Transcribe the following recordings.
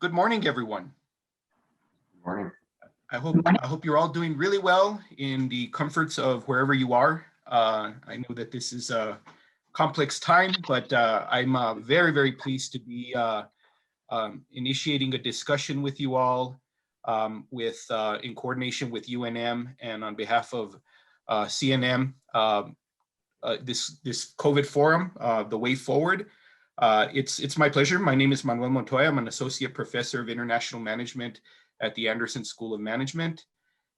Good morning, everyone. Good morning. I hope you're all doing really well in the comforts of wherever you are. I know that this is a complex time, but I'm very, very pleased to be initiating a discussion with you all in coordination with UNM and on behalf of CNM, this COVID forum, the way forward. It's my pleasure. My name is Manuel Montoya. I'm an associate professor of international management at the Anderson School of Management.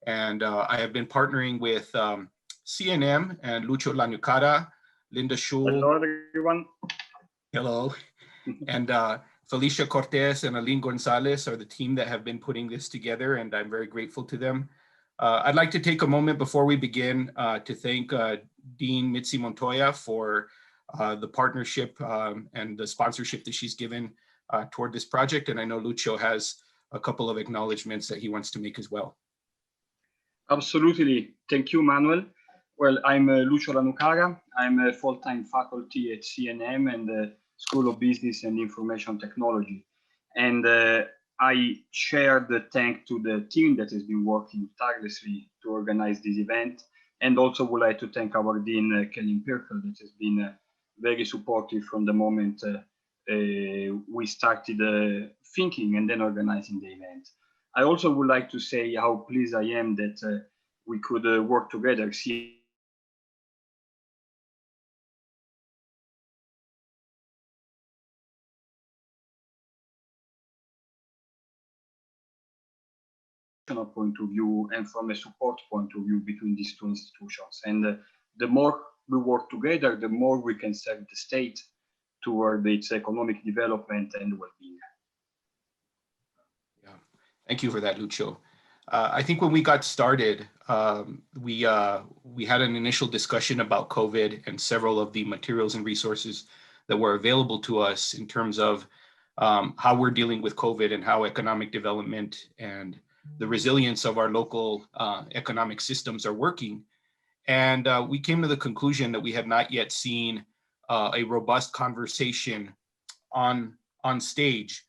And I have been partnering with CNM and Lucho Lanucara, Linda Schul. Hello, everyone. Hello. And Felicia Cortez and Aline Gonzalez are the team that have been putting this together, and I'm very grateful to them. I'd like to take a moment before we begin to thank Dean Mitzi Montoya for the partnership and the sponsorship that she's given toward this project. And I know Lucho has a couple of acknowledgements that he wants to make as well. Absolutely. Thank you, Manuel. Well, I'm Lucio Lanucara. I'm a full-time faculty at CNM and the School of Business and Information Technology. And I share the thanks to the team that has been working tirelessly to organize this event. And also would like to thank our Dean, Kelly Pirkel, that has been very supportive from the moment we started thinking and then organizing the event. I also would like to say how pleased I am that we could work together. Point of view and from a support point of view between these two institutions. And the more we work together, the more we can serve the state toward its economic development and well-being. Yeah, thank you for that, Lucho. I think when we got started, we had an initial discussion about COVID and several of the materials and resources that were available to us in terms of how we're dealing with COVID and how economic development and the resilience of our local economic systems are working. And we came to the conclusion that we had not yet seen a robust conversation on stage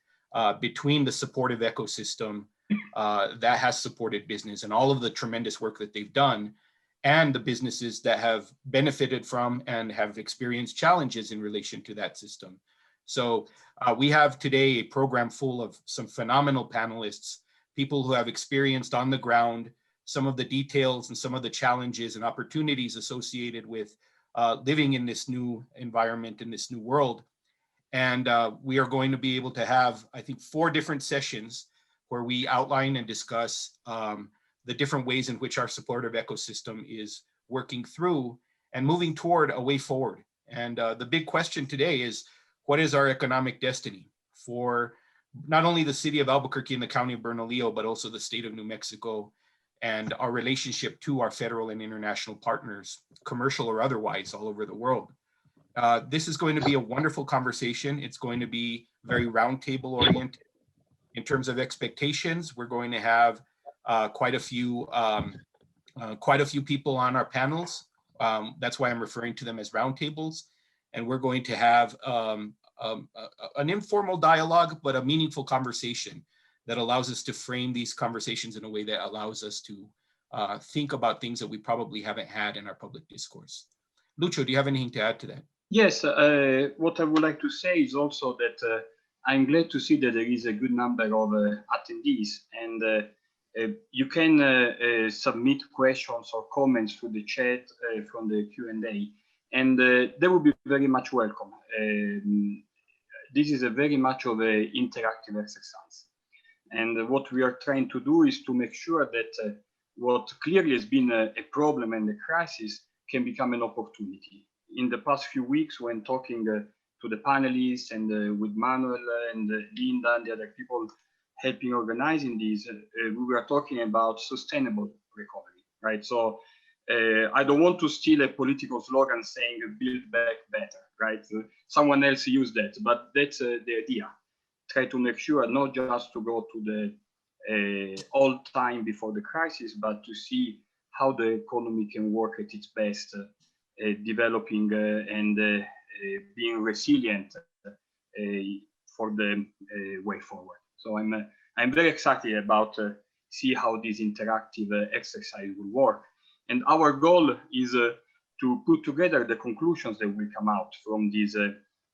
between the supportive ecosystem that has supported business and all of the tremendous work that they've done, and the businesses that have benefited from and have experienced challenges in relation to that system. So we have today a program full of some phenomenal panelists, people who have experienced on the ground some of the details and some of the challenges and opportunities associated with living in this new environment, in this new world. And we are going to be able to have, I think, 4 different sessions where we outline and discuss the different ways in which our supportive ecosystem is working through and moving toward a way forward. And the big question today is, what is our economic destiny for not only the city of Albuquerque and the county of Bernalillo, but also the state of New Mexico, and our relationship to our federal and international partners, commercial or otherwise, all over the world. This is going to be a wonderful conversation. It's going to be very roundtable oriented. In terms of expectations, we're going to have quite a few people on our panels. That's why I'm referring to them as roundtables. And we're going to have an informal dialogue, but a meaningful conversation that allows us to frame these conversations in a way that allows us to think about things that we probably haven't had in our public discourse. Lucho, do you have anything to add to that? Yes, what I would like to say is also that I'm glad to see that there is a good number of attendees, and you can submit questions or comments through the chat from the Q&A, and they will be very much welcome. This is a very much of an interactive exercise. And what we are trying to do is to make sure that what clearly has been a problem and a crisis can become an opportunity. In the past few weeks, when talking to the panelists and with Manuel and Linda and the other people helping organizing these, we were talking about sustainable recovery, right? So I don't want to steal a political slogan saying build back better, right? Someone else used that, but that's the idea. Try to make sure not just to go to the old time before the crisis, but to see how the economy can work at its best, developing and being resilient for the way forward. So I'm very excited about see how this interactive exercise will work. And our goal is to put together the conclusions that will come out from this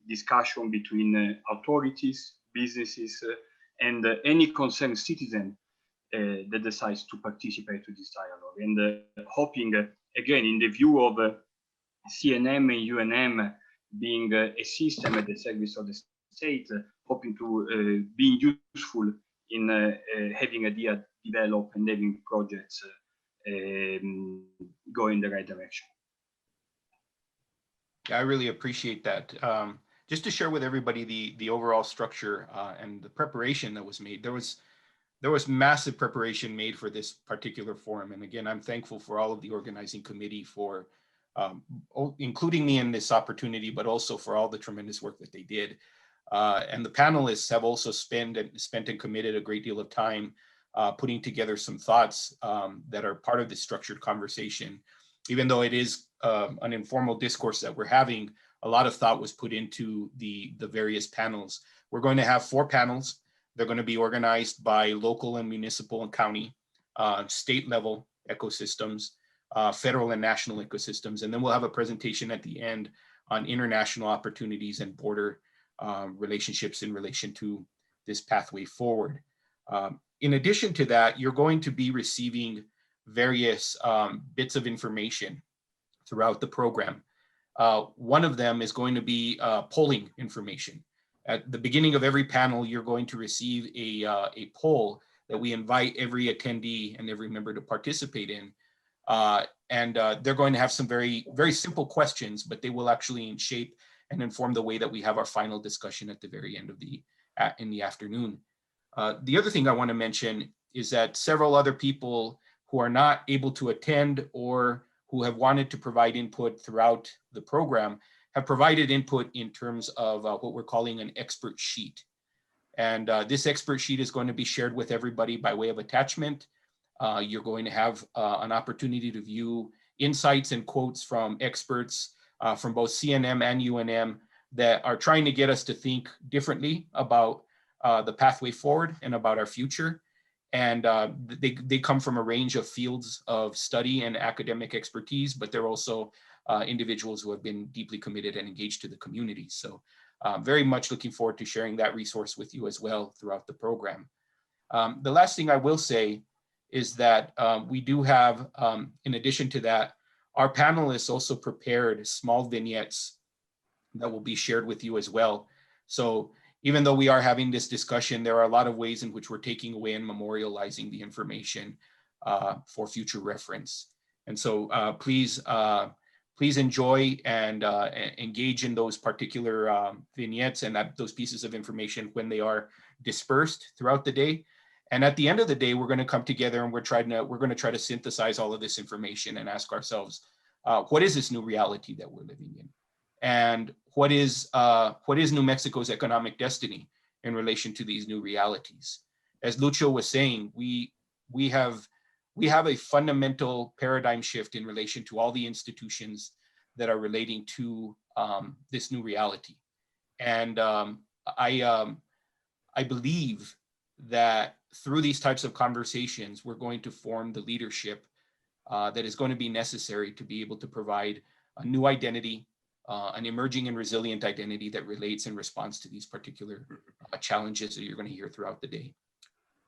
discussion between authorities, businesses, and any concerned citizen that decides to participate to this dialogue. And hoping, again, in the view of CNM and UNM being a system at the service of the state, hoping to be useful in having ideas develop and having projects go in the right direction. Yeah, I really appreciate that. Just to share with everybody the overall structure and the preparation that was made. There was massive preparation made for this particular forum. And again, I'm thankful for all of the organizing committee for including me in this opportunity, but also for all the tremendous work that they did. And the panelists have also spent and committed a great deal of time putting together some thoughts that are part of this structured conversation. Even though it is an informal discourse that we're having, a lot of thought was put into the various panels. We're going to have 4 panels. They're going to be organized by local and municipal and county, state level ecosystems, federal and national ecosystems. And then we'll have a presentation at the end on international opportunities and border relationships in relation to this pathway forward. In addition to that, you're going to be receiving various bits of information throughout the program. One of them is going to be polling information. At the beginning of every panel, you're going to receive a poll that we invite every attendee and every member to participate in. They're going to have some very, very simple questions, but they will actually shape and inform the way that we have our final discussion at the very end of in the afternoon. The other thing I want to mention is that several other people who are not able to attend or who have wanted to provide input throughout the program have provided input in terms of what we're calling an expert sheet. And this expert sheet is going to be shared with everybody by way of attachment. You're going to have an opportunity to view insights and quotes from experts from both CNM and UNM that are trying to get us to think differently about the pathway forward and about our future. And they come from a range of fields of study and academic expertise, but they're also individuals who have been deeply committed and engaged to the community. So very much looking forward to sharing that resource with you as well throughout the program. The last thing I will say is that we do have, in addition to that, our panelists also prepared small vignettes that will be shared with you as well. So even though we are having this discussion, there are a lot of ways in which we're taking away and memorializing the information for future reference. And so please enjoy and engage in those particular vignettes and those pieces of information when they are dispersed throughout the day. And at the end of the day, we're going to come together and we're going to try to synthesize all of this information and ask ourselves, what is this new reality that we're living in? And what is New Mexico's economic destiny in relation to these new realities? As Lucho was saying, we have a fundamental paradigm shift in relation to all the institutions that are relating to this new reality. And I believe that through these types of conversations, we're going to form the leadership that is going to be necessary to be able to provide a new identity, an emerging and resilient identity that relates and responds to these particular challenges that you're going to hear throughout the day.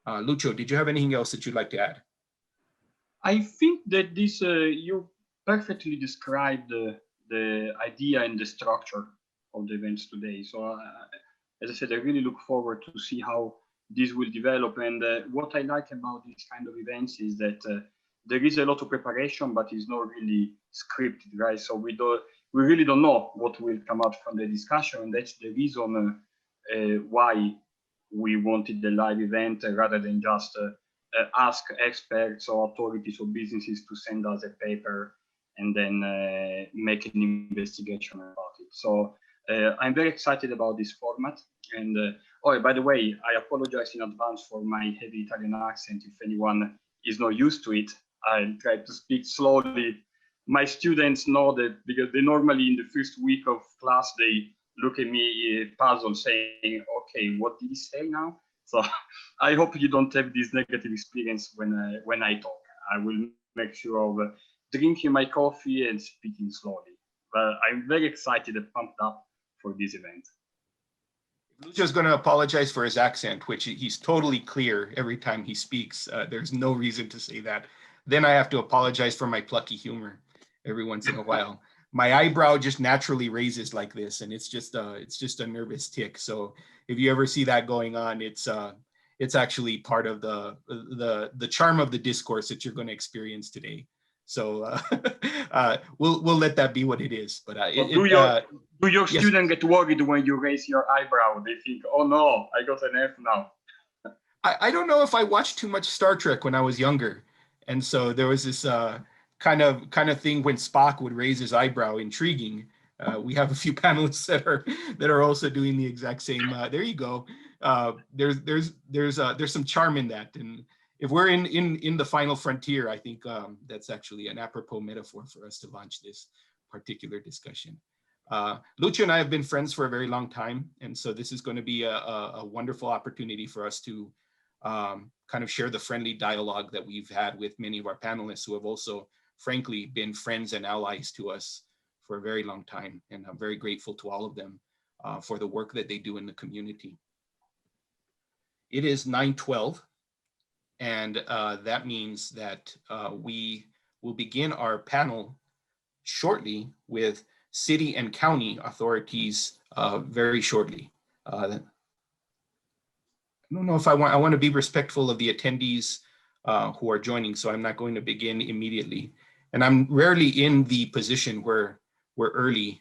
Lucho, did you have anything else that you'd like to add? I think that this you perfectly described the idea and the structure of the events today. So as I said, I really look forward to see how this will develop. And what I like about this kind of events is that there is a lot of preparation, but it's not really scripted, right? So we really don't know what will come out from the discussion. And that's the reason why we wanted the live event rather than just ask experts or authorities or businesses to send us a paper and then make an investigation about it. So I'm very excited about this format. And oh, by the way, I apologize in advance for my heavy Italian accent. If anyone is not used to it, I'll try to speak slowly. My students know that because they normally in the first week of class, they look at me puzzled saying, okay, what did he say now? So I hope you don't have this negative experience when I talk. I will make sure of drinking my coffee and speaking slowly. But I'm very excited and pumped up for this event. Lucho's going to apologize for his accent, which he's totally clear every time he speaks. There's no reason to say that. Then I have to apologize for my plucky humor every once in a while. My eyebrow just naturally raises like this, and it's just a nervous tick. So if you ever see that going on, it's actually part of the charm of the discourse that you're going to experience today. So we'll let that be what it is. But do your students get worried when you raise your eyebrow? They think, oh no, I got an F now. I don't know if I watched too much Star Trek when I was younger. And so there was this kind of thing when Spock would raise his eyebrow, intriguing. We have a few panelists that are also doing the exact same. There you go. There's some charm in that. And if we're in the final frontier, I think that's actually an apropos metaphor for us to launch this particular discussion. Lucho and I have been friends for a very long time, and so this is going to be a wonderful opportunity for us to kind of share the friendly dialogue that we've had with many of our panelists who have also, frankly, been friends and allies to us for a very long time, and I'm very grateful to all of them for the work that they do in the community. It is 9:12. And that means that we will begin our panel shortly with city and county authorities very shortly. I don't know if I want to be respectful of the attendees who are joining, so I'm not going to begin immediately. And I'm rarely in the position where we're early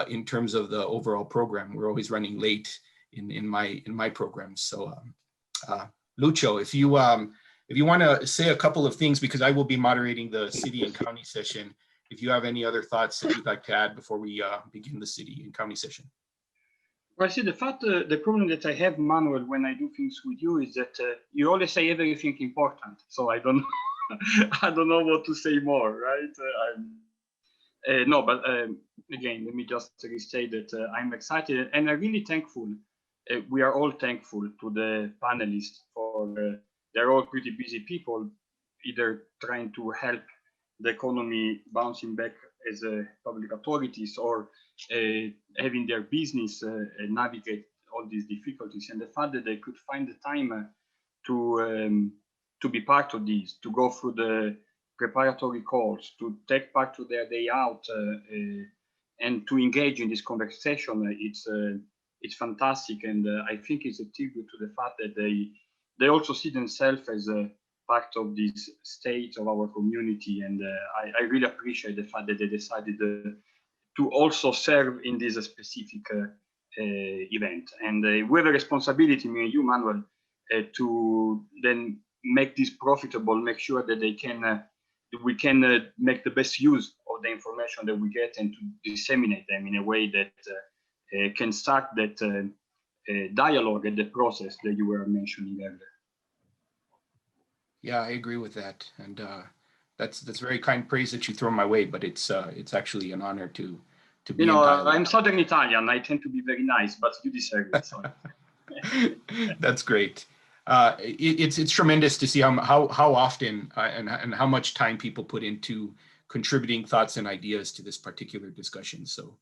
in terms of the overall program. We're always running late in my programs. So Lucho, if you want to say a couple of things, because I will be moderating the city and county session, if you have any other thoughts that you'd like to add before we begin the city and county session. Well, see, the problem that I have, Manuel, when I do things with you is that you always say everything important. So I don't I don't know what to say more, right? No, but again, let me just restate that I'm excited and I'm really thankful. We are all thankful to the panelists for they're all pretty busy people, either trying to help the economy bouncing back as public authorities or having their business navigate all these difficulties. And the fact that they could find the time to be part of these, to go through the preparatory calls, to take part to their day out and to engage in this conversation, it's fantastic. And I think it's a tribute to the fact that they also see themselves as a part of this state of our community. And I really appreciate the fact that they decided to also serve in this specific event. And we have a responsibility, me and you, Manuel, to then make this profitable, make sure that we can make the best use of the information that we get and to disseminate them in a way that can start that dialogue and the process that you were mentioning earlier. Yeah, I agree with that, and that's very kind praise that you throw my way. But it's actually an honor to be. You know, I'm Southern Italian. I tend to be very nice, but you deserve it. So. That's great. It's tremendous to see how often and how much time people put into contributing thoughts and ideas to this particular discussion. So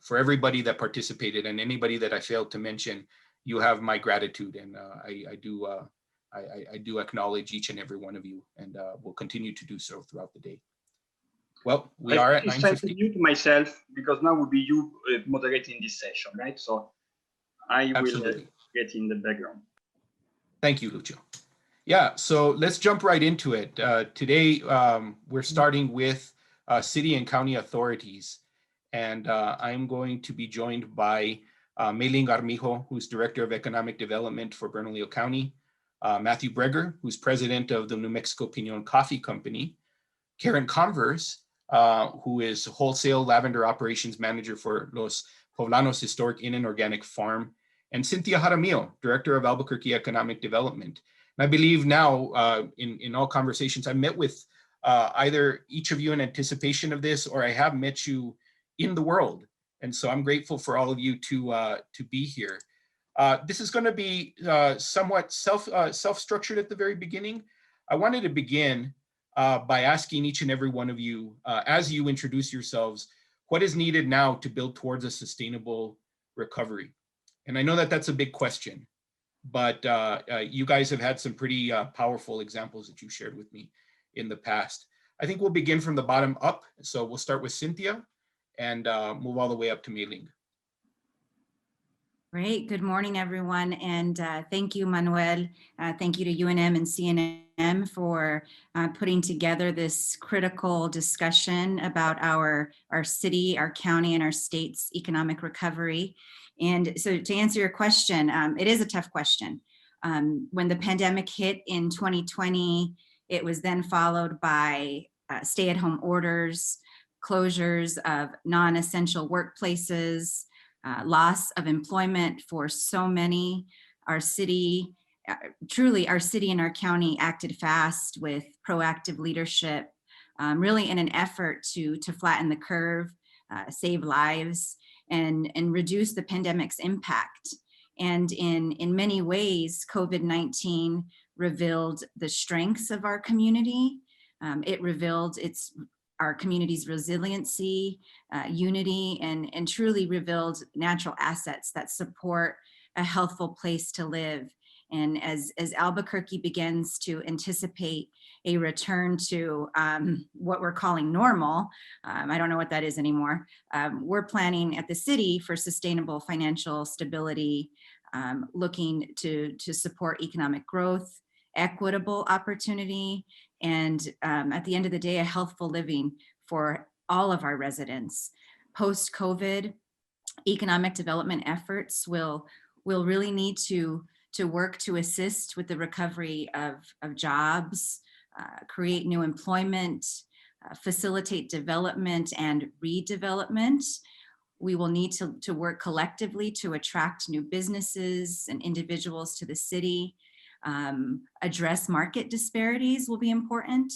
for everybody that participated and anybody that I failed to mention, you have my gratitude, and I do acknowledge each and every one of you, and will continue to do so throughout the day. Well, we are at 9:50. It's time to mute myself because now will be you moderating this session, right? So I will get in the background. Thank you, Lucho. Yeah, so let's jump right into it. Today, we're starting with city and county authorities, and I'm going to be joined by Mayling Armijo, who's Director of Economic Development for Bernalillo County, Matthew Bregar, who's President of the New Mexico Pinon Coffee Company, Karen Converse, who is Wholesale Lavender Operations Manager for Los Poblanos Historic Inn and Organic Farm, and Synthia Jaramillo, Director of Albuquerque Economic Development. And I believe now in all conversations, I met with either each of you in anticipation of this, or I have met you in the world. And so I'm grateful for all of you to be here. This is going to be somewhat self-structured at the very beginning. I wanted to begin by asking each and every one of you, as you introduce yourselves, what is needed now to build towards a sustainable recovery? And I know that that's a big question, but you guys have had some pretty powerful examples that you shared with me in the past. I think we'll begin from the bottom up. So we'll start with Synthia and move all the way up to Mayling. Great. Good morning, everyone. And thank you, Manuel. Thank you to UNM and CNM for putting together this critical discussion about our city, our county, and our state's economic recovery. And so to answer your question, it is a tough question. When the pandemic hit in 2020, it was then followed by stay-at-home orders, closures of non-essential workplaces, loss of employment for so many. Our city, truly our city and our county acted fast with proactive leadership, really in an effort to flatten the curve, save lives, and reduce the pandemic's impact. And in many ways, COVID-19 revealed the strengths of our community. It revealed our community's resiliency, unity, and truly revealed natural assets that support a healthful place to live. And as Albuquerque begins to anticipate a return to what we're calling normal, I don't know what that is anymore, we're planning at the city for sustainable financial stability, looking to support economic growth, equitable opportunity, and at the end of the day, a healthful living for all of our residents. Post-COVID, economic development efforts will really need to work to assist with the recovery of jobs, create new employment, facilitate development and redevelopment. We will need to work collectively to attract new businesses and individuals to the city. Address market disparities will be important,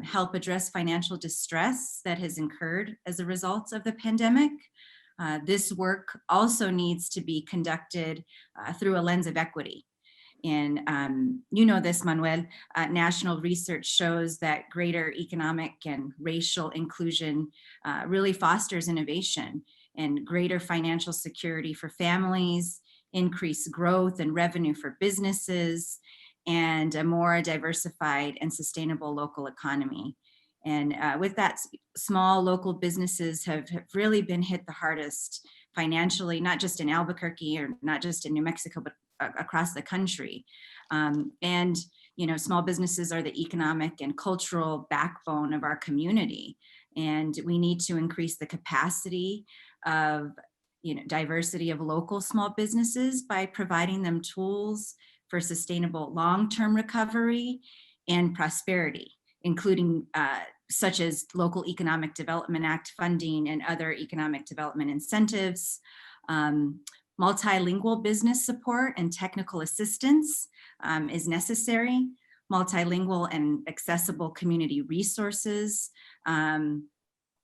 help address financial distress that has incurred as a result of the pandemic. This work also needs to be conducted through a lens of equity. And you know this, Manuel, national research shows that greater economic and racial inclusion really fosters innovation and greater financial security for families, increased growth and revenue for businesses, and a more diversified and sustainable local economy. And with that, small local businesses have really been hit the hardest financially, not just in Albuquerque or not just in New Mexico, but across the country. And you know, small businesses are the economic and cultural backbone of our community. And we need to increase the capacity of diversity of local small businesses by providing them tools for sustainable long-term recovery and prosperity, including such as local Economic Development Act funding and other economic development incentives, multilingual business support and technical assistance is necessary, multilingual and accessible community resources,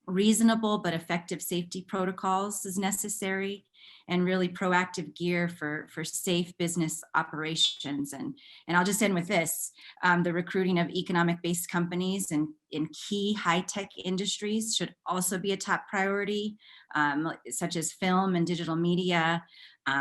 reasonable but effective safety protocols is necessary, and really proactive gear for safe business operations. And I'll just end with this, the recruiting of economic-based companies in key high-tech industries should also be a top priority, such as film and digital media,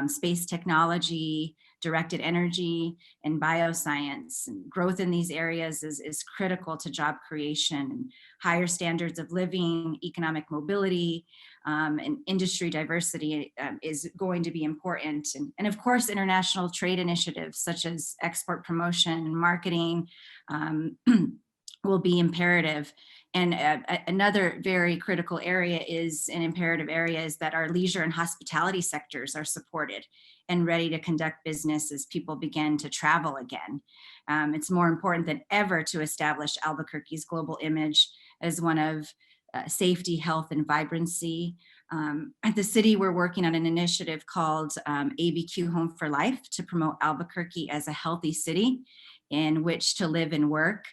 space technology, directed energy, and bioscience. And growth in these areas is critical to job creation, and higher standards of living, economic mobility, and industry diversity is going to be important. And of course, international trade initiatives such as export promotion and marketing will be imperative. And another very critical area is an imperative area is that our leisure and hospitality sectors are supported and ready to conduct business as people begin to travel again. It's more important than ever to establish Albuquerque's global image as one of safety, health, and vibrancy. At the city, we're working on an initiative called ABQ Home for Life to promote Albuquerque as a healthy city in which to live and work.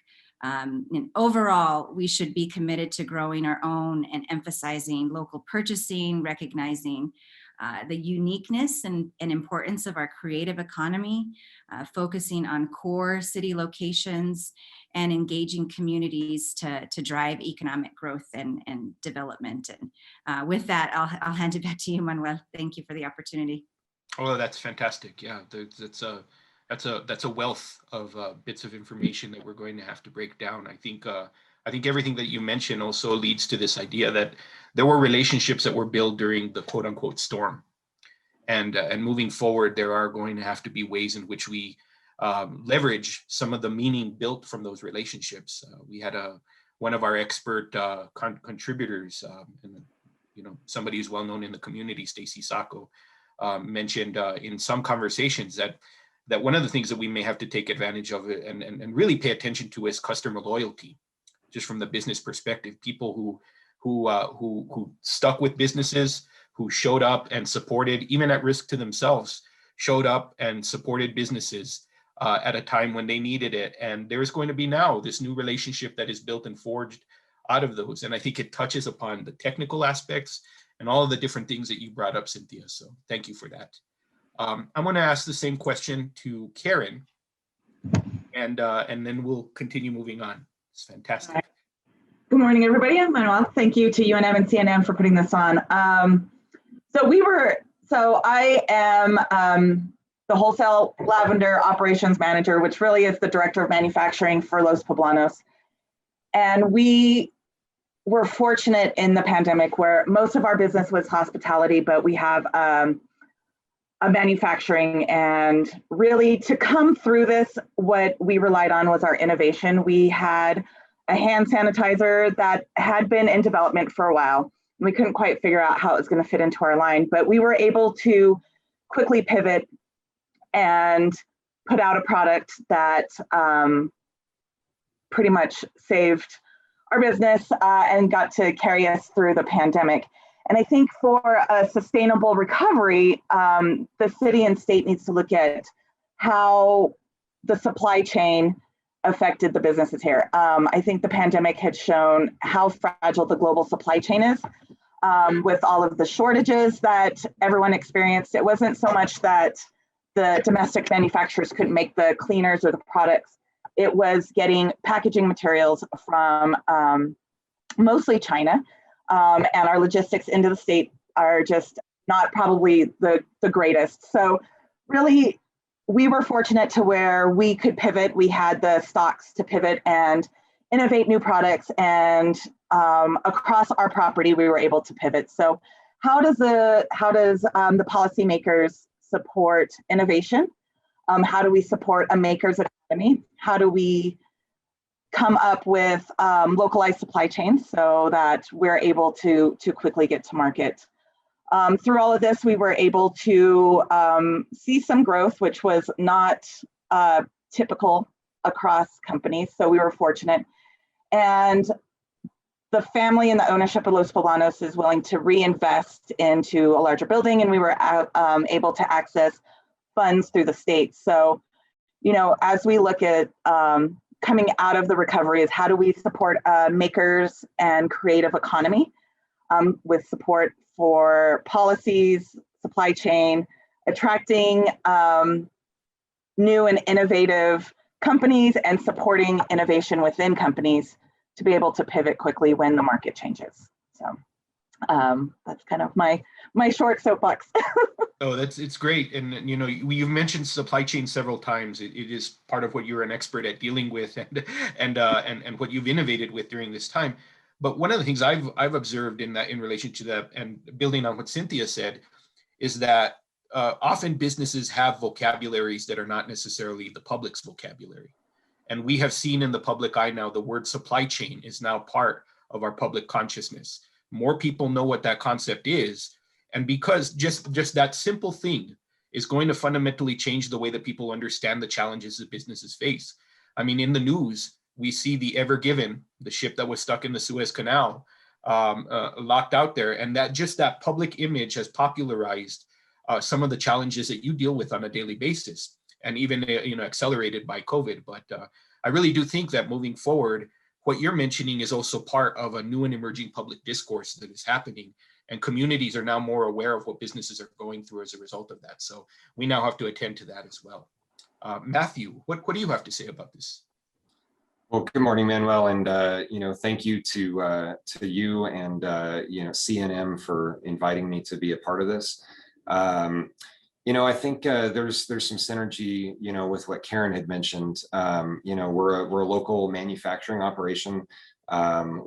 And overall, we should be committed to growing our own and emphasizing local purchasing, recognizing the uniqueness and importance of our creative economy, focusing on core city locations and engaging communities to drive economic growth and development. And with that, I'll hand it back to you, Manuel. Thank you for the opportunity. Oh, that's fantastic. Yeah, that's a wealth of bits of information that we're going to have to break down. I think everything that you mentioned also leads to this idea that there were relationships that were built during the quote unquote storm. And moving forward, there are going to have to be ways in which we leverage some of the meaning built from those relationships. We had one of our expert contributors, and somebody who's well known in the community, Stacy Sacco, mentioned in some conversations that one of the things that we may have to take advantage of and really pay attention to is customer loyalty, just from the business perspective. People who stuck with businesses, who showed up and supported, even at risk to themselves, showed up and supported businesses at a time when they needed it. And there's going to be now this new relationship that is built and forged out of those. And I think it touches upon the technical aspects and all of the different things that you brought up, Synthia. So thank you for that. I'm going to ask the same question to Karen, and then we'll continue moving on. It's fantastic. Right. Good morning, everybody. I'm Manuel. Thank you to UNM and CNM for putting this on. So I am the Wholesale Lavender Operations Manager, which really is the Director of Manufacturing for Los Poblanos. And we were fortunate in the pandemic where most of our business was hospitality, but we have a manufacturing, and really to come through this, what we relied on was our innovation. We had a hand sanitizer that had been in development for a while. We couldn't quite figure out how it was going to fit into our line, but we were able to quickly pivot and put out a product that pretty much saved our business and got to carry us through the pandemic. And I think for a sustainable recovery, the city and state needs to look at how the supply chain affected the businesses here. I think the pandemic had shown how fragile the global supply chain is. With all of the shortages that everyone experienced, it wasn't so much that the domestic manufacturers couldn't make the cleaners or the products. It was getting packaging materials from mostly China, and our logistics into the state are just not probably the greatest. So really, we were fortunate to where we could pivot. We had the stocks to pivot and innovate new products, and across our property, we were able to pivot. So how does the policymakers support innovation? How do we support a maker's economy? How do we come up with localized supply chains so that we're able to quickly get to market? Through all of this, we were able to see some growth, which was not typical across companies. So we were fortunate. And the family and the ownership of Los Poblanos is willing to reinvest into a larger building, and we were able to access funds through the state. So, as we look at coming out of the recovery, is how do we support makers and creative economy with support for policies, supply chain, attracting new and innovative companies, and supporting innovation within companies to be able to pivot quickly when the market changes. So that's kind of my short soapbox. Oh, it's great. And you've mentioned supply chain several times. It is part of what you're an expert at dealing with, and what you've innovated with during this time. But one of the things I've observed in relation to that, and building on what Synthia said, is that often businesses have vocabularies that are not necessarily the public's vocabulary. And we have seen in the public eye now, the word supply chain is now part of our public consciousness. More people know what that concept is. And because just that simple thing is going to fundamentally change the way that people understand the challenges that businesses face. I mean, in the news, we see the Ever Given, the ship that was stuck in the Suez Canal, locked out there. And that public image has popularized some of the challenges that you deal with on a daily basis, and even accelerated by COVID. But I really do think that moving forward, what you're mentioning is also part of a new and emerging public discourse that is happening, and communities are now more aware of what businesses are going through as a result of that. So we now have to attend to that as well. Matthew, what do you have to say about this? Well, good morning, Manuel, and thank you to you and CNM for inviting me to be a part of this. I think there's some synergy, with what Karen had mentioned. We're a local manufacturing operation.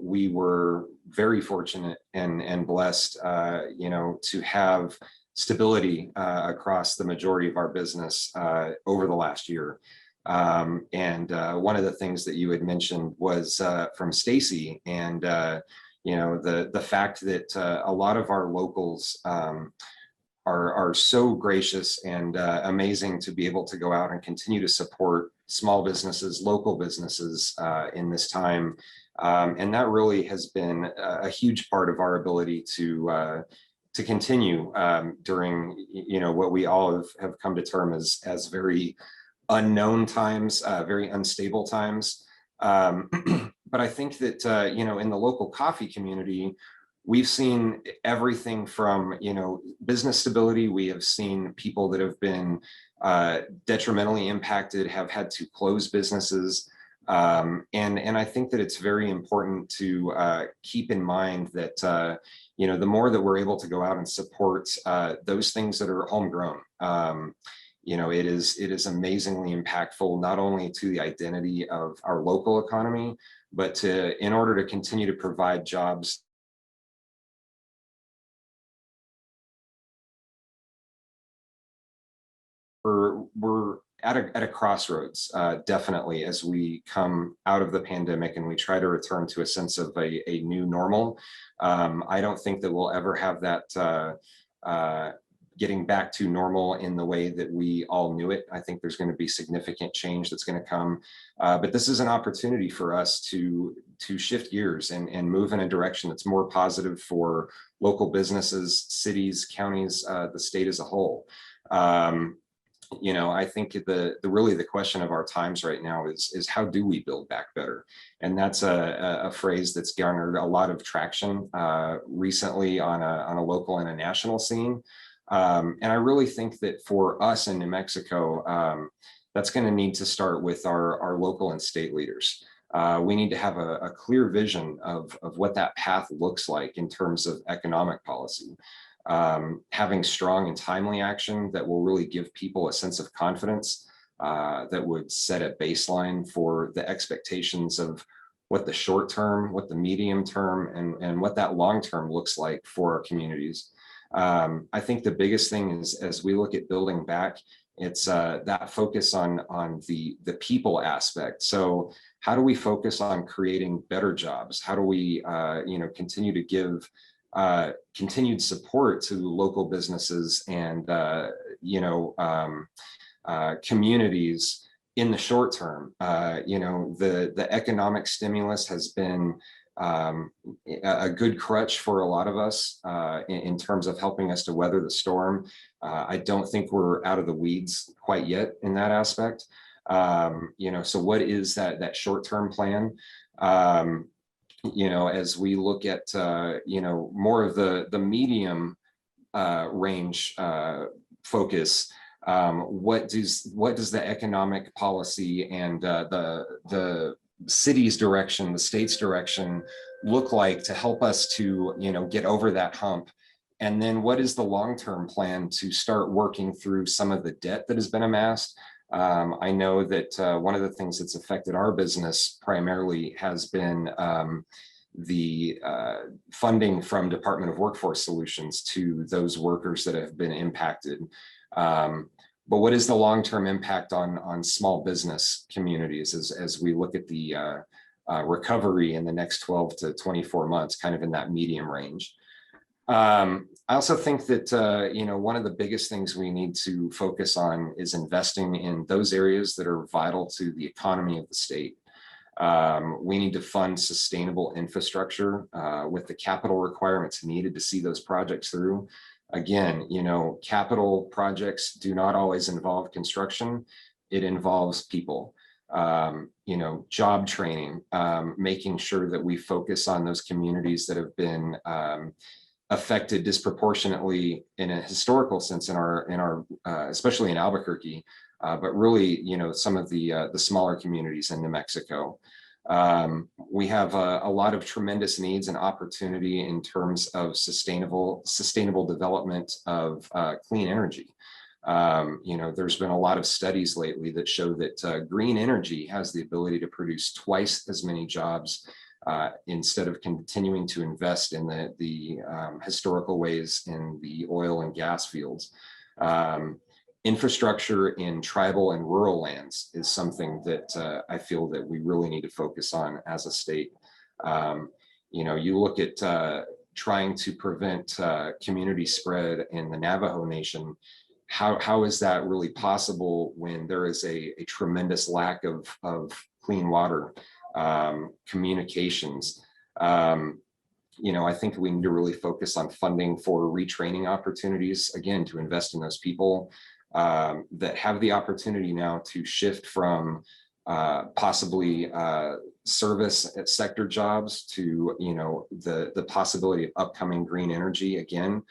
We were very fortunate and blessed, to have stability across the majority of our business over the last year. One of the things that you had mentioned was from Stacy, and the fact that a lot of our locals are so gracious and amazing to be able to go out and continue to support small businesses, local businesses in this time. And that really has been a huge part of our ability to continue during what we all have come to term as very unknown times, very unstable times. But I think that, in the local coffee community, we've seen everything from, business stability. We have seen people that have been detrimentally impacted, have had to close businesses. And I think that it's very important to keep in mind that, the more that we're able to go out and support those things that are homegrown, it is amazingly impactful, not only to the identity of our local economy, but in order to continue to provide jobs. We're at a crossroads, definitely, as we come out of the pandemic and we try to return to a sense of a new normal. I don't think that we'll ever have that getting back to normal in the way that we all knew it. I think there's going to be significant change that's going to come. But this is an opportunity for us to shift gears and move in a direction that's more positive for local businesses, cities, counties, the state as a whole. I think really the question of our times right now is how do we build back better? And that's a phrase that's garnered a lot of traction recently on a local and a national scene. And I really think that for us in New Mexico, that's going to need to start with our local and state leaders. We need to have a clear vision of what that path looks like in terms of economic policy. Having strong and timely action that will really give people a sense of confidence, that would set a baseline for the expectations of what the short term, what the medium term, and what that long term looks like for our communities. I think the biggest thing is, as we look at building back, it's that focus on the people aspect. So how do we focus on creating better jobs? How do we continue to give continued support to local businesses and communities in the short term? The economic stimulus has been a good crutch for a lot of us in terms of helping us to weather the storm. I don't think we're out of the weeds quite yet in that aspect. So what is that short-term plan? As we look at, more of the medium range focus, what does the economic policy and the city's direction, the state's direction look like to help us to, get over that hump? And then what is the long-term plan to start working through some of the debt that has been amassed? I know that one of the things that's affected our business primarily has been the funding from Department of Workforce Solutions to those workers that have been impacted. But what is the long-term impact on small business communities as we look at the recovery in the next 12 to 24 months, kind of in that medium range? I also think that, one of the biggest things we need to focus on is investing in those areas that are vital to the economy of the state. We need to fund sustainable infrastructure with the capital requirements needed to see those projects through. Again, capital projects do not always involve construction. It involves people. job training, making sure that we focus on those communities that have been affected disproportionately in a historical sense in our especially in Albuquerque, but really, some of the smaller communities in New Mexico. We have a lot of tremendous needs and opportunity in terms of sustainable development of clean energy. There's been a lot of studies lately that show that green energy has the ability to produce twice as many jobs instead of continuing to invest in the historical ways in the oil and gas fields. Infrastructure in tribal and rural lands is something that I feel that we really need to focus on as a state. You look at trying to prevent community spread in the Navajo Nation. How is that really possible when there is a tremendous lack of clean water, communications? I think we need to really focus on funding for retraining opportunities, again, to invest in those people that have the opportunity now to shift from possibly service sector jobs to, the possibility of upcoming green energy again.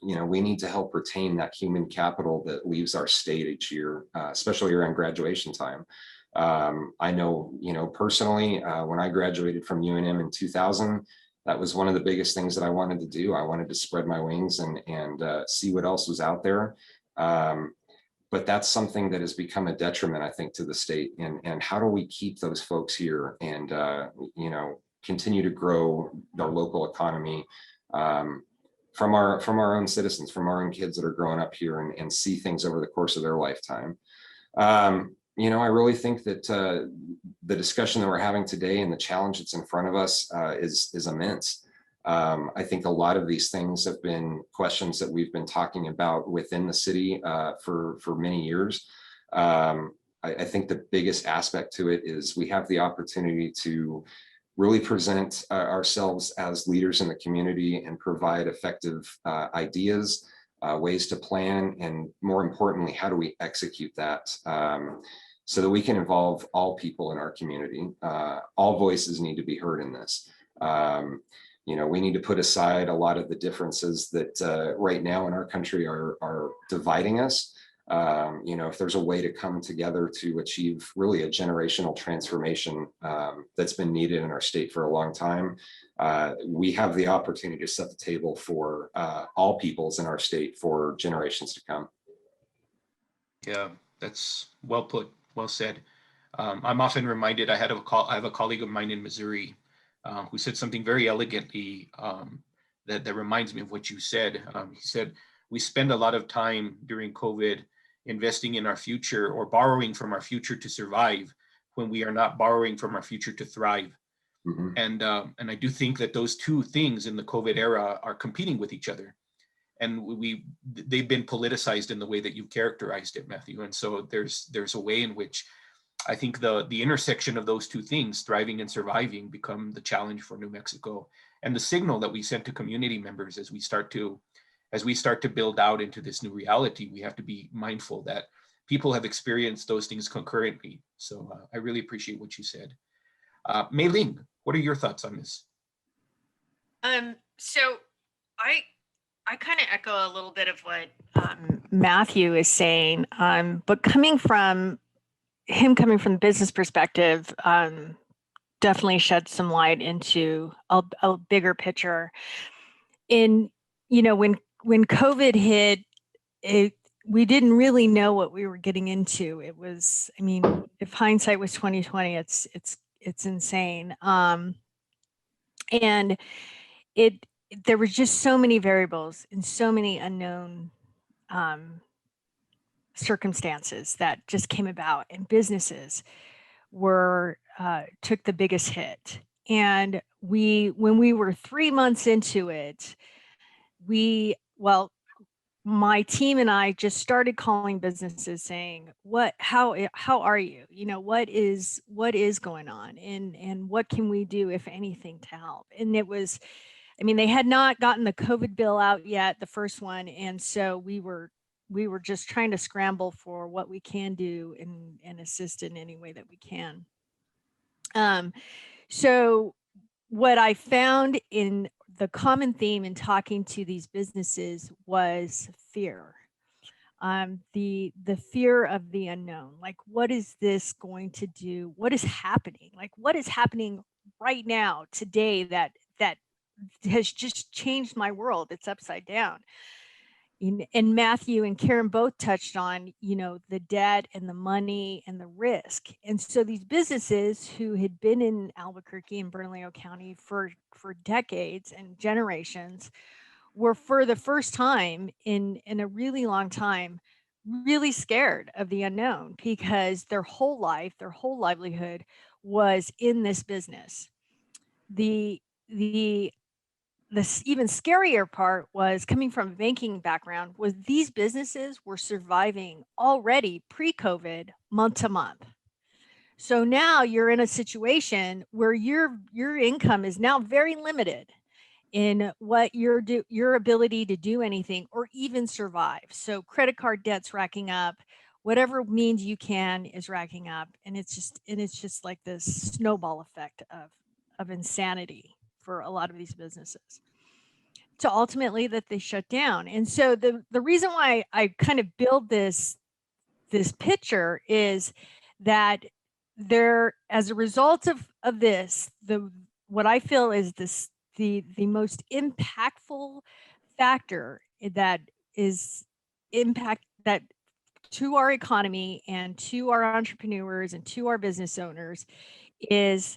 We need to help retain that human capital that leaves our state each year, especially around graduation time. I know, personally, when I graduated from UNM in 2000, that was one of the biggest things that I wanted to do. I wanted to spread my wings and see what else was out there. But that's something that has become a detriment, I think, to the state. And how do we keep those folks here and, continue to grow our local economy from our own citizens, from our own kids that are growing up here and see things over the course of their lifetime. I really think that the discussion that we're having today and the challenge that's in front of us is immense. I think a lot of these things have been questions that we've been talking about within the city for many years. I think the biggest aspect to it is we have the opportunity to really present ourselves as leaders in the community and provide effective ideas, ways to plan, and more importantly, how do we execute that so that we can involve all people in our community. All voices need to be heard in this. We need to put aside a lot of the differences that right now in our country are dividing us. If there's a way to come together to achieve really a generational transformation that's been needed in our state for a long time, we have the opportunity to set the table for all peoples in our state for generations to come. Yeah, that's well put, well said. I'm often reminded, I have a colleague of mine in Missouri who said something very elegantly that reminds me of what you said. He said, we spend a lot of time during COVID investing in our future or borrowing from our future to survive when we are not borrowing from our future to thrive. Mm-hmm. And I do think that those two things in the COVID era are competing with each other. And they've been politicized in the way that you've characterized it, Matthew. And so there's a way in which I think the intersection of those two things, thriving and surviving, become the challenge for New Mexico, and the signal that we send to community members as we start to build out into this new reality. We have to be mindful that people have experienced those things concurrently. So I really appreciate what you said. Mayling, what are your thoughts on this? So I kind of echo a little bit of what Matthew is saying, but coming from the business perspective, definitely shed some light into a bigger picture. When COVID hit, we didn't really know what we were getting into. It was, if hindsight was 2020, it's insane. And there were just so many variables and so many unknown circumstances that just came about, and businesses took the biggest hit. And when we were 3 months into it, my team and I just started calling businesses saying, how are you? What is going on, and what can we do, if anything, to help? And it was, they had not gotten the COVID bill out yet, the first one. And so we were we were just trying to scramble for what we can do and assist in any way that we can. So what I found in the common theme in talking to these businesses was fear. The fear of the unknown. Like, what is this going to do? What is happening? Like, what is happening right now, today, that has just changed my world? It's upside down. And Matthew and Karen both touched on, the debt and the money and the risk. And so these businesses who had been in Albuquerque and Bernalillo County for decades and generations were, for the first time in a really long time, really scared of the unknown, because their whole life, their whole livelihood was in this business. The even scarier part was, coming from a banking background, was these businesses were surviving already pre-COVID, month to month. So now you're in a situation where your income is now very limited in what your ability to do anything or even survive. So credit card debt's racking up, whatever means you can is racking up, and it's just like this snowball effect of insanity for a lot of these businesses, to ultimately that they shut down. And so the reason why I kind of build this picture is that there, as a result of this, what I feel is the most impactful factor that is impact that to our economy and to our entrepreneurs and to our business owners is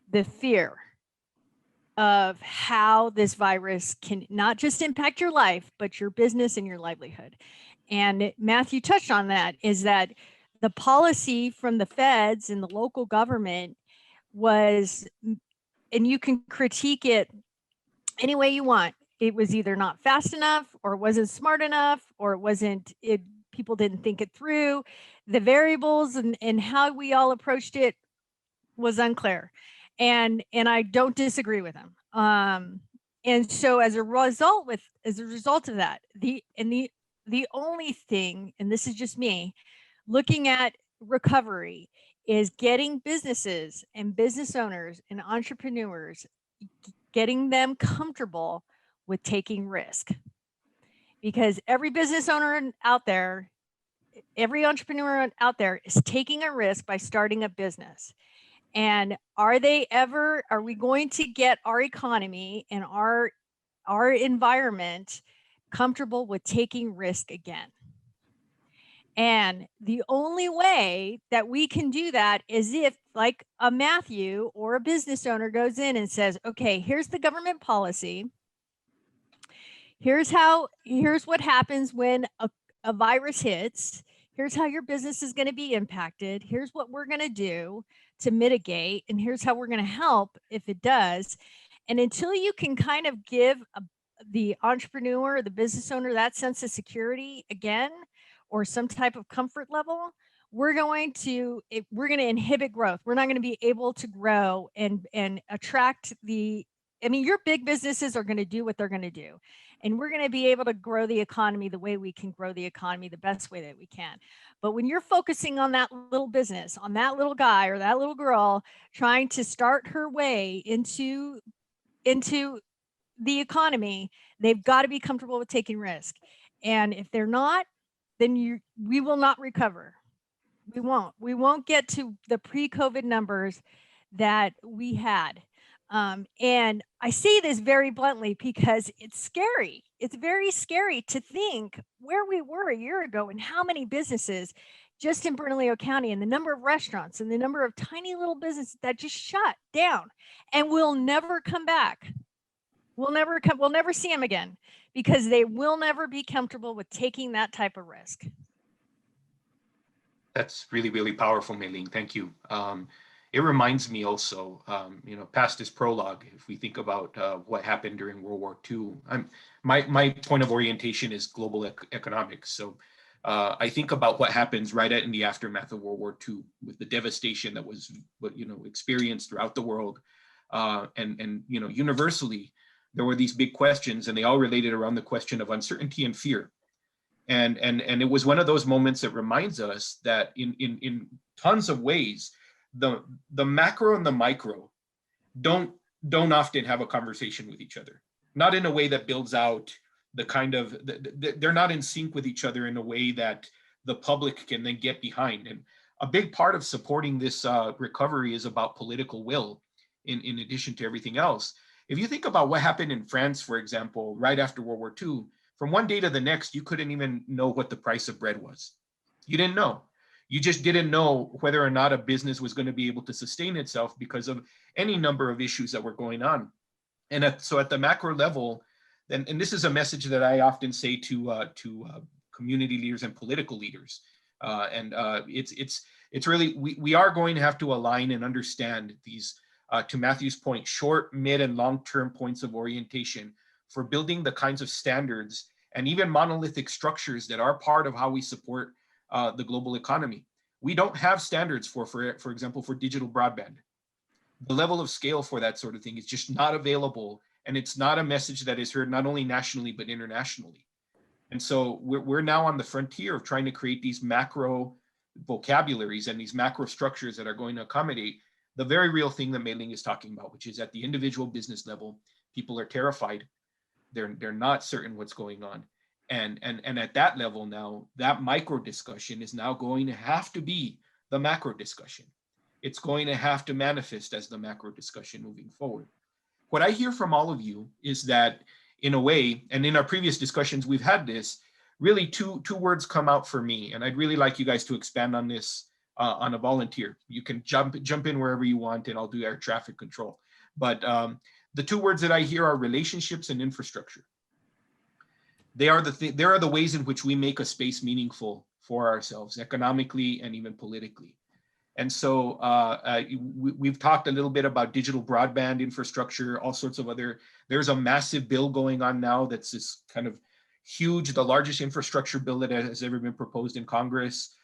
the fear of how this virus can not just impact your life, but your business and your livelihood. And Matthew touched on that, is that the policy from the feds and the local government was, and you can critique it any way you want, it was either not fast enough, or wasn't smart enough, or people didn't think it through. The variables and how we all approached it was unclear. And I don't disagree with him. And so as a result of that, the only thing, and this is just me, looking at recovery, is getting businesses and business owners and entrepreneurs, getting them comfortable with taking risk. Because every business owner out there, every entrepreneur out there is taking a risk by starting a business. And are we going to get our economy and our environment comfortable with taking risk again? And the only way that we can do that is if, like, a Matthew or a business owner goes in and says, okay, here's the government policy. Here's what happens when a virus hits. Here's how your business is going to be impacted. Here's what we're going to do to mitigate. And here's how we're going to help if it does. And until you can kind of give the entrepreneur or the business owner that sense of security again, or some type of comfort level, we're going to inhibit growth. We're not going to be able to grow and attract your big businesses are going to do what they're going to do. And we're going to be able to grow the economy the way we can grow the economy, the best way that we can. But when you're focusing on that little business, on that little guy or that little girl trying to start her way into the economy, they've got to be comfortable with taking risk. And if they're not, then we will not recover. We won't get to the pre-COVID numbers that we had. And I say this very bluntly because it's scary. It's very scary to think where we were a year ago and how many businesses just in Bernalillo County, and the number of restaurants and the number of tiny little businesses that just shut down and will never come back. We'll never see them again, because they will never be comfortable with taking that type of risk. That's really, really powerful, Mayling. Thank you. It reminds me also, past this prologue, if we think about what happened during World War II, my point of orientation is global economics. So I think about what happens right in the aftermath of World War II, with the devastation that was, experienced throughout the world, and universally, there were these big questions, and they all related around the question of uncertainty and fear. And it was one of those moments that reminds us that in tons of ways, the macro and the micro don't often have a conversation with each other, not in a way that builds out the kind of, they're not in sync with each other in a way that the public can then get behind. And a big part of supporting this recovery is about political will, in addition to everything else. If you think about what happened in France, for example, right after World War II, from one day to the next, you couldn't even know what the price of bread was. You didn't know. You just didn't know whether or not a business was going to be able to sustain itself because of any number of issues that were going on. And so at the macro level, and this is a message that I often say to community leaders and political leaders, it's really, we are going to have to align and understand these, to Matthew's point, short, mid, and long-term points of orientation for building the kinds of standards and even monolithic structures that are part of how we support the global economy. We don't have standards for example, for digital broadband. The level of scale for that sort of thing is just not available, and it's not a message that is heard not only nationally but internationally. And so we're now on the frontier of trying to create these macro vocabularies and these macro structures that are going to accommodate the very real thing that Mayling is talking about, which is at the individual business level, people are terrified. They're not certain what's going on. And at that level now, that micro discussion is now going to have to be the macro discussion. It's going to have to manifest as the macro discussion moving forward. What I hear from all of you is that, in a way, and in our previous discussions, we've had this, really two words come out for me. And I'd really like you guys to expand on this on a volunteer. You can jump in wherever you want, and I'll do air traffic control. But the two words that I hear are relationships and infrastructure. They are the ways in which we make a space meaningful for ourselves, economically and even politically. And so we've talked a little bit about digital broadband infrastructure, all sorts of other, there's a massive bill going on now that's this kind of huge, the largest infrastructure bill that has ever been proposed in Congress.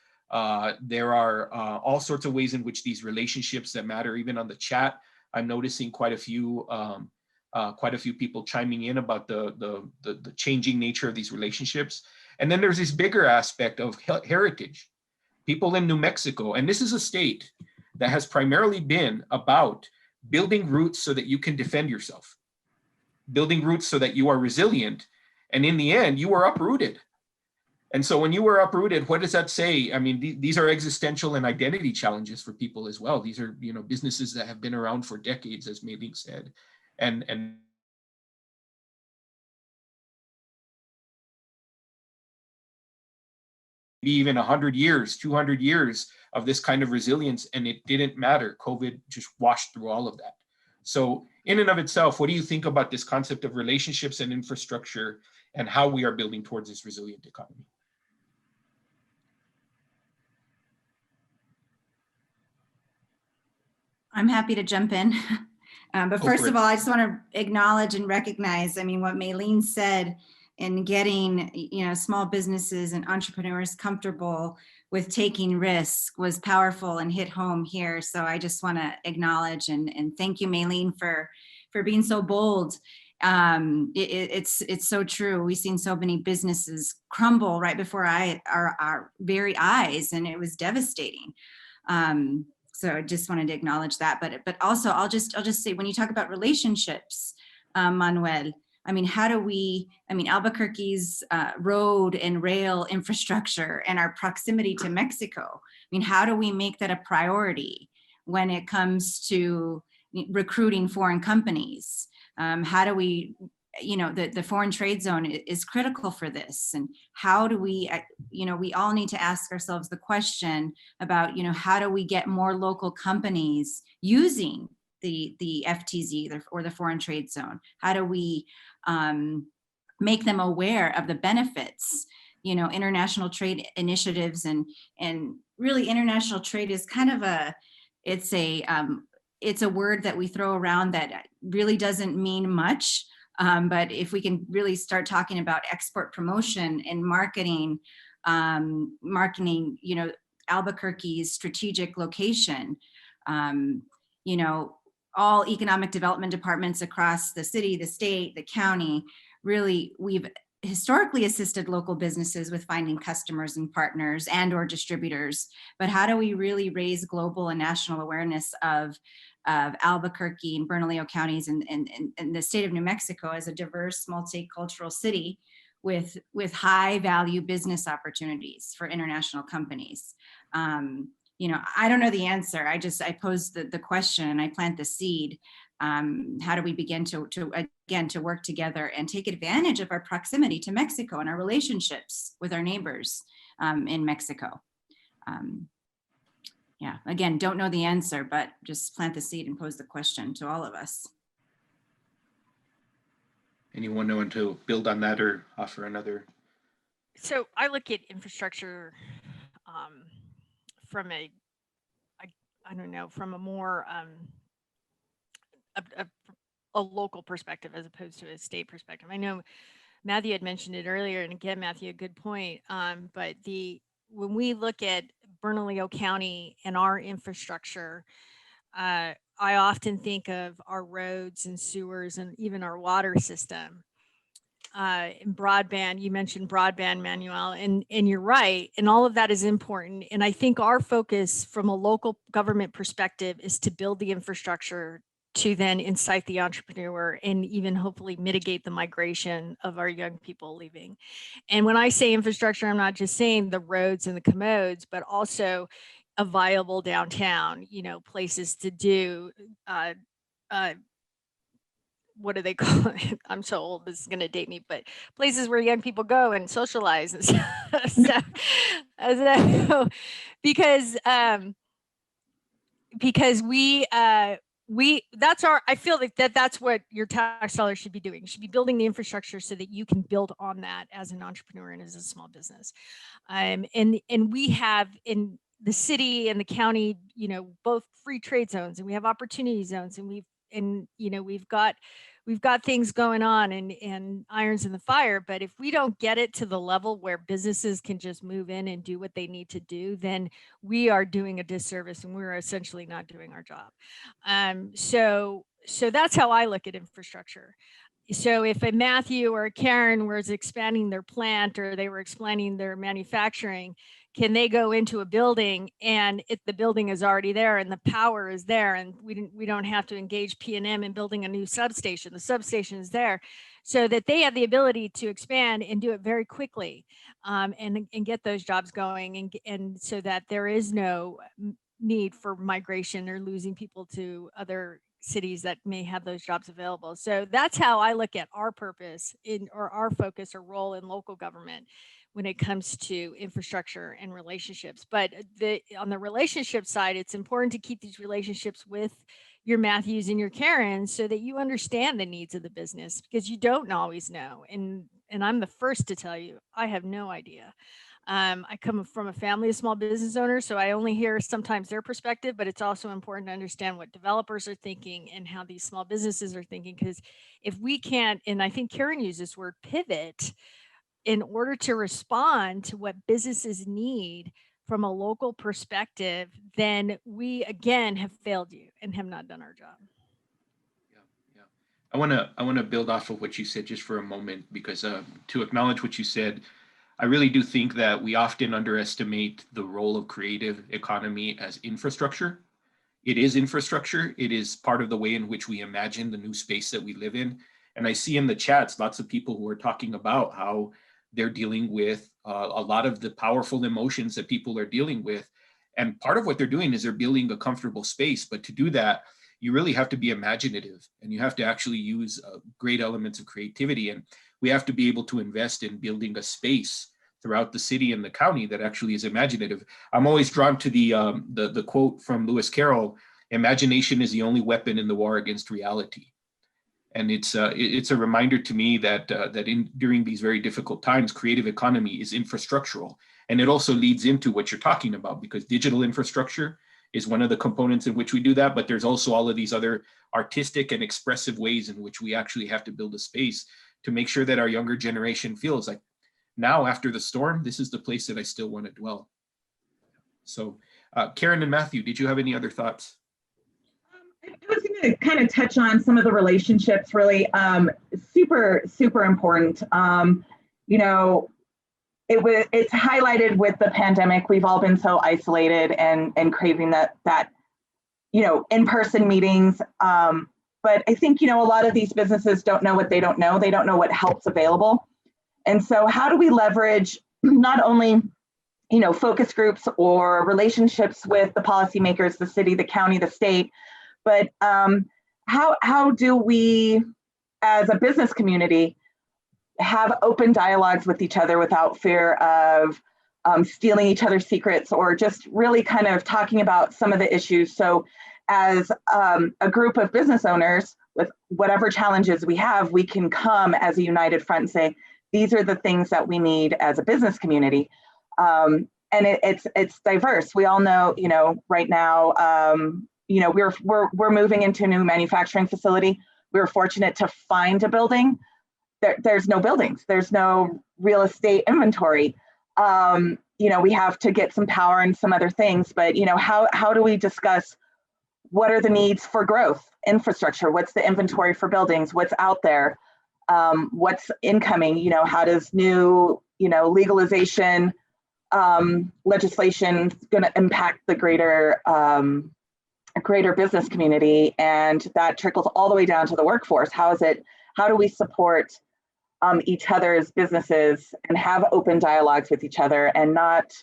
There are all sorts of ways in which these relationships that matter, even on the chat. I'm noticing quite a few people chiming in about the changing nature of these relationships. And then there's this bigger aspect of heritage. People in New Mexico, and this is a state that has primarily been about building roots so that you can defend yourself, building roots so that you are resilient, and in the end, you are uprooted. And so when you are uprooted, what does that say? I mean, these are existential and identity challenges for people as well. These are, businesses that have been around for decades, as Mayling said, and even 100 years, 200 years of this kind of resilience, and it didn't matter. COVID just washed through all of that. So in and of itself, what do you think about this concept of relationships and infrastructure and how we are building towards this resilient economy? I'm happy to jump in. But first of all, I just want to acknowledge and recognize, what Mayling said in getting, small businesses and entrepreneurs comfortable with taking risk was powerful and hit home here. So I just want to acknowledge and thank you, Mayling, for being so bold. It's so true. We've seen so many businesses crumble right before our very eyes, and it was devastating. So I just wanted to acknowledge that, but also I'll just say, when you talk about relationships, Manuel, how do we, Albuquerque's road and rail infrastructure and our proximity to Mexico, how do we make that a priority when it comes to recruiting foreign companies? How do we, the foreign trade zone is critical for this. And how do we, we all need to ask ourselves the question about, how do we get more local companies using the FTZ or the foreign trade zone? How do we make them aware of the benefits? International trade initiatives and really international trade is kind of it's a word that we throw around that really doesn't mean much. But if we can really start talking about export promotion and marketing, Albuquerque's strategic location, all economic development departments across the city, the state, the county, really, we've historically assisted local businesses with finding customers and partners and or distributors, but how do we really raise global and national awareness of Albuquerque and Bernalillo counties and the state of New Mexico as a diverse multicultural city with high value business opportunities for international companies? You know, I don't know the answer. I pose the question and I plant the seed. How do we begin to work together and take advantage of our proximity to Mexico and our relationships with our neighbors in Mexico? Yeah, again, don't know the answer, but just plant the seed and pose the question to all of us. Anyone want to build on that or offer another? So I look at infrastructure from a, I don't know, from a more a local perspective as opposed to a state perspective. I know Matthew had mentioned it earlier, and again, Matthew, a good point. But when we look at Bernalillo County and our infrastructure, I often think of our roads and sewers and even our water system. And broadband, you mentioned broadband, Manuel, and you're right, and all of that is important. And I think our focus from a local government perspective is to build the infrastructure to then incite the entrepreneur and even hopefully mitigate the migration of our young people leaving. And when I say infrastructure, I'm not just saying the roads and the commodes, but also a viable downtown, you know, places to do, what do they call it? I'm so old, this is going to date me, but places where young people go and socialize and stuff. Because that's our, I feel like that's what your tax dollars should be doing. You should be building the infrastructure so that you can build on that as an entrepreneur and as a small business. And we have in the city and the county, you know, both free trade zones, and we have opportunity zones, and we've got things going on and irons in the fire. But if we don't get it to the level where businesses can just move in and do what they need to do, then we are doing a disservice and we're essentially not doing our job. So that's how I look at infrastructure. So if a Matthew or a Karen was expanding their plant or they were expanding their manufacturing, can they go into a building and the building is already there and the power is there and we don't have to engage P&M in building a new substation. The substation is there so that they have the ability to expand and do it very quickly and get those jobs going and so that there is no need for migration or losing people to other cities that may have those jobs available. So that's how I look at our purpose or our focus or role in local government when it comes to infrastructure and relationships. But on the relationship side, it's important to keep these relationships with your Matthews and your Karens so that you understand the needs of the business, because you don't always know. And I'm the first to tell you, I have no idea. I come from a family of small business owners, so I only hear sometimes their perspective, but it's also important to understand what developers are thinking and how these small businesses are thinking. Because if we can't, and I think Karen used this word, pivot, in order to respond to what businesses need from a local perspective, then we again have failed you and have not done our job. Yeah. I want to build off of what you said just for a moment, because to acknowledge what you said, I really do think that we often underestimate the role of creative economy as infrastructure. It is infrastructure. It is part of the way in which we imagine the new space that we live in. And I see in the chats lots of people who are talking about how they're dealing with a lot of the powerful emotions that people are dealing with. And part of what they're doing is they're building a comfortable space. But to do that, you really have to be imaginative and you have to actually use great elements of creativity. And we have to be able to invest in building a space throughout the city and the county that actually is imaginative. I'm always drawn to the quote from Lewis Carroll: "Imagination is the only weapon in the war against reality." And it's a reminder to me that during these very difficult times, creative economy is infrastructural, and it also leads into what you're talking about, because digital infrastructure is one of the components in which we do that. But there's also all of these other artistic and expressive ways in which we actually have to build a space to make sure that our younger generation feels like, now after the storm, this is the place that I still want to dwell. So Karen and Matthew, did you have any other thoughts? I was going to kind of touch on some of the relationships, really super important. you know, it's highlighted with the pandemic. We've all been so isolated and craving that you know, in-person meetings. But I think, you know, a lot of these businesses don't know what they don't know. They don't know what help's available. And so how do we leverage not only, you know, focus groups or relationships with the policymakers, the city, the county, the state, but how do we, as a business community, have open dialogues with each other without fear of stealing each other's secrets, or just really kind of talking about some of the issues. So as a group of business owners with whatever challenges we have, we can come as a united front and say, these are the things that we need as a business community. And it's diverse. We all know, you know, right now, you know, we're moving into a new manufacturing facility. We were fortunate to find a building. There's no buildings. There's no real estate inventory. You know, we have to get some power and some other things, but, you know, how do we discuss what are the needs for growth, infrastructure? What's the inventory for buildings? What's out there? What's incoming? You know, how does new, you know, legalization legislation going to impact the greater business community? And that trickles all the way down to the workforce. How do we support each other's businesses and have open dialogues with each other and not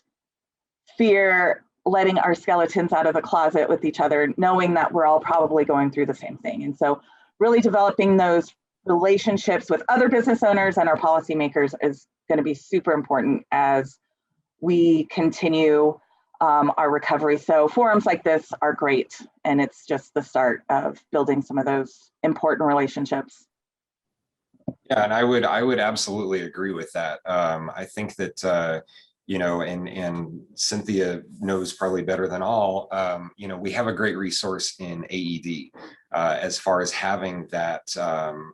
fear letting our skeletons out of the closet with each other, knowing that we're all probably going through the same thing. And so really developing those relationships with other business owners and our policymakers is going to be super important as we continue our recovery. So forums like this are great, and it's just the start of building some of those important relationships. Yeah, and I would absolutely agree with that. I think that you know, and Synthia knows probably better than all. You know, we have a great resource in AED as far as having that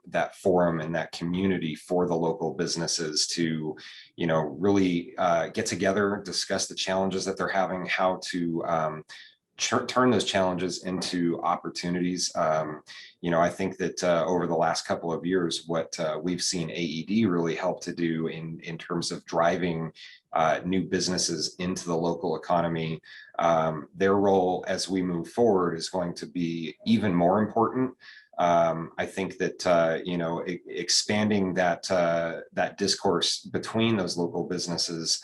that forum and that community for the local businesses to, you know, really get together, discuss the challenges that they're having, how to turn those challenges into opportunities. You know, I think that over the last couple of years, what we've seen AED really help to do in terms of driving new businesses into the local economy, their role as we move forward is going to be even more important. I think that you know, expanding that that discourse between those local businesses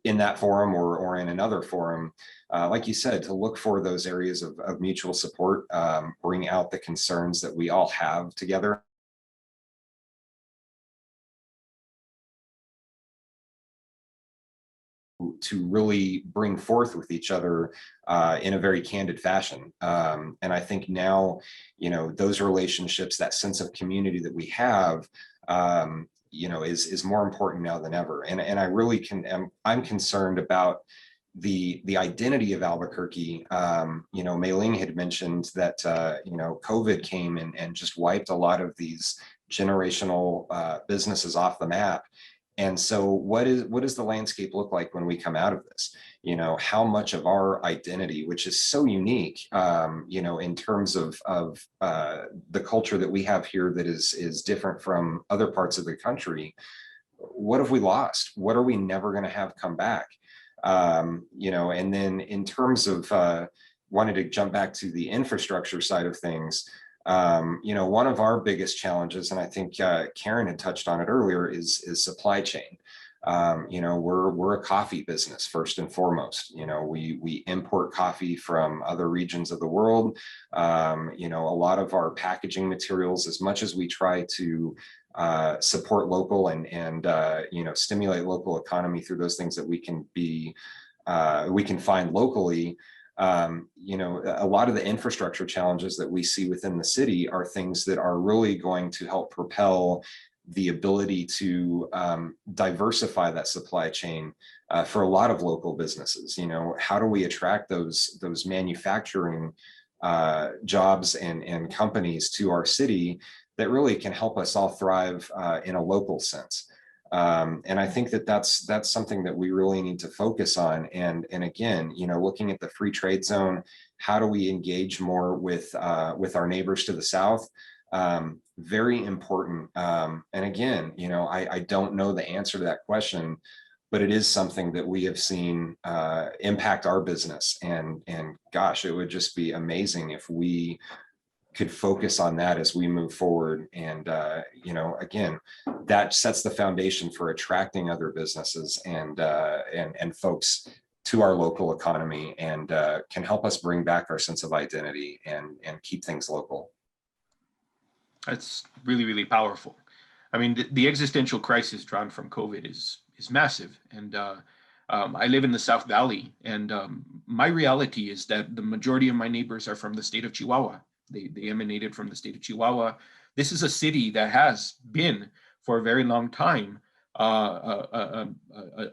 in that forum or in another forum, like you said, to look for those areas of mutual support, bring out the concerns that we all have together. To really bring forth with each other in a very candid fashion. And I think now, you know, those relationships, that sense of community that we have, you know, is more important now than ever. And I really I'm concerned about the identity of Albuquerque. You know, Mayling had mentioned that, you know, COVID came and just wiped a lot of these generational businesses off the map. And so what does the landscape look like when we come out of this? You know, how much of our identity, which is so unique, you know, in terms of the culture that we have here that is different from other parts of the country, what have we lost? What are we never going to have come back? You know, and then in terms of wanted to jump back to the infrastructure side of things, you know, one of our biggest challenges, and I think Karen had touched on it earlier, is supply chain. You know, we're a coffee business first and foremost. You know, we import coffee from other regions of the world. You know, a lot of our packaging materials, as much as we try to support local and you know, stimulate local economy through those things that we can find locally. You know, a lot of the infrastructure challenges that we see within the city are things that are really going to help propel the ability to diversify that supply chain for a lot of local businesses. You know, how do we attract those manufacturing jobs and companies to our city that really can help us all thrive in a local sense? And I think that that's something that we really need to focus on. And again, you know, looking at the free trade zone, how do we engage more with our neighbors to the south? very important. And again, you know, I don't know the answer to that question, but it is something that we have seen impact our business. And gosh, it would just be amazing if we could focus on that as we move forward. And you know, again, that sets the foundation for attracting other businesses and folks to our local economy, and can help us bring back our sense of identity and keep things local. That's really, really powerful. I mean, the existential crisis drawn from COVID is massive. And I live in the South Valley, and my reality is that the majority of my neighbors are from the state of Chihuahua. They emanated from the state of Chihuahua. This is a city that has been for a very long time a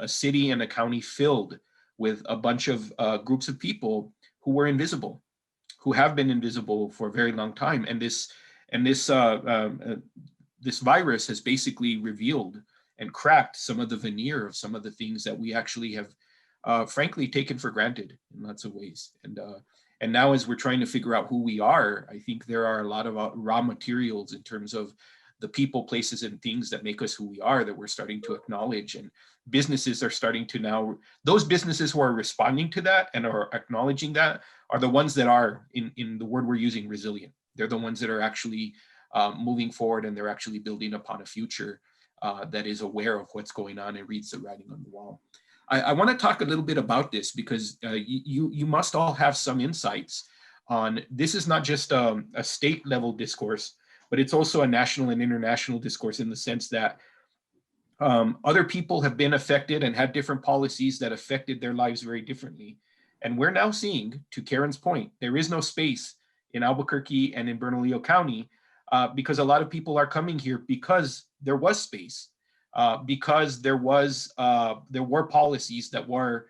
city and a county filled with a bunch of groups of people who were invisible, who have been invisible for a very long time. And this virus has basically revealed and cracked some of the veneer of some of the things that we actually have, frankly, taken for granted in lots of ways. And now, as we're trying to figure out who we are, I think there are a lot of raw materials in terms of the people, places, and things that make us who we are that we're starting to acknowledge. And businesses are starting to now, those businesses who are responding to that and are acknowledging that are the ones that are, in the word we're using, resilient. They're the ones that are actually moving forward, and they're actually building upon a future that is aware of what's going on and reads the writing on the wall. I want to talk a little bit about this because you must all have some insights on this. Is not just a state level discourse, but it's also a national and international discourse, in the sense that other people have been affected and had different policies that affected their lives very differently. And we're now seeing, to Karen's point, there is no space in Albuquerque and in Bernalillo County because a lot of people are coming here because there was space. Because there were policies that were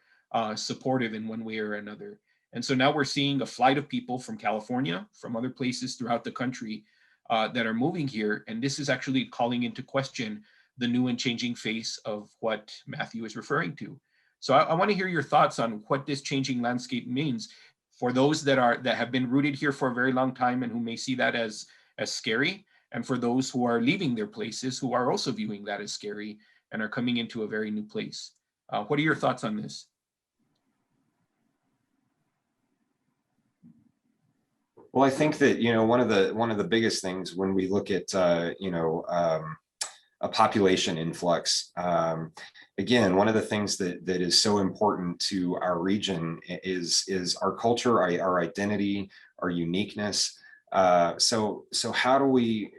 supportive in one way or another. And so now we're seeing a flight of people from California, from other places throughout the country that are moving here. And this is actually calling into question the new and changing face of what Matthew is referring to. So I want to hear your thoughts on what this changing landscape means for those that have been rooted here for a very long time and who may see that as scary, and for those who are leaving their places, who are also viewing that as scary and are coming into a very new place. What are your thoughts on this? Well, I think that, you know, one of the biggest things when we look at a population influx, again, one of the things that is so important to our region is our culture, our identity, our uniqueness. So how do we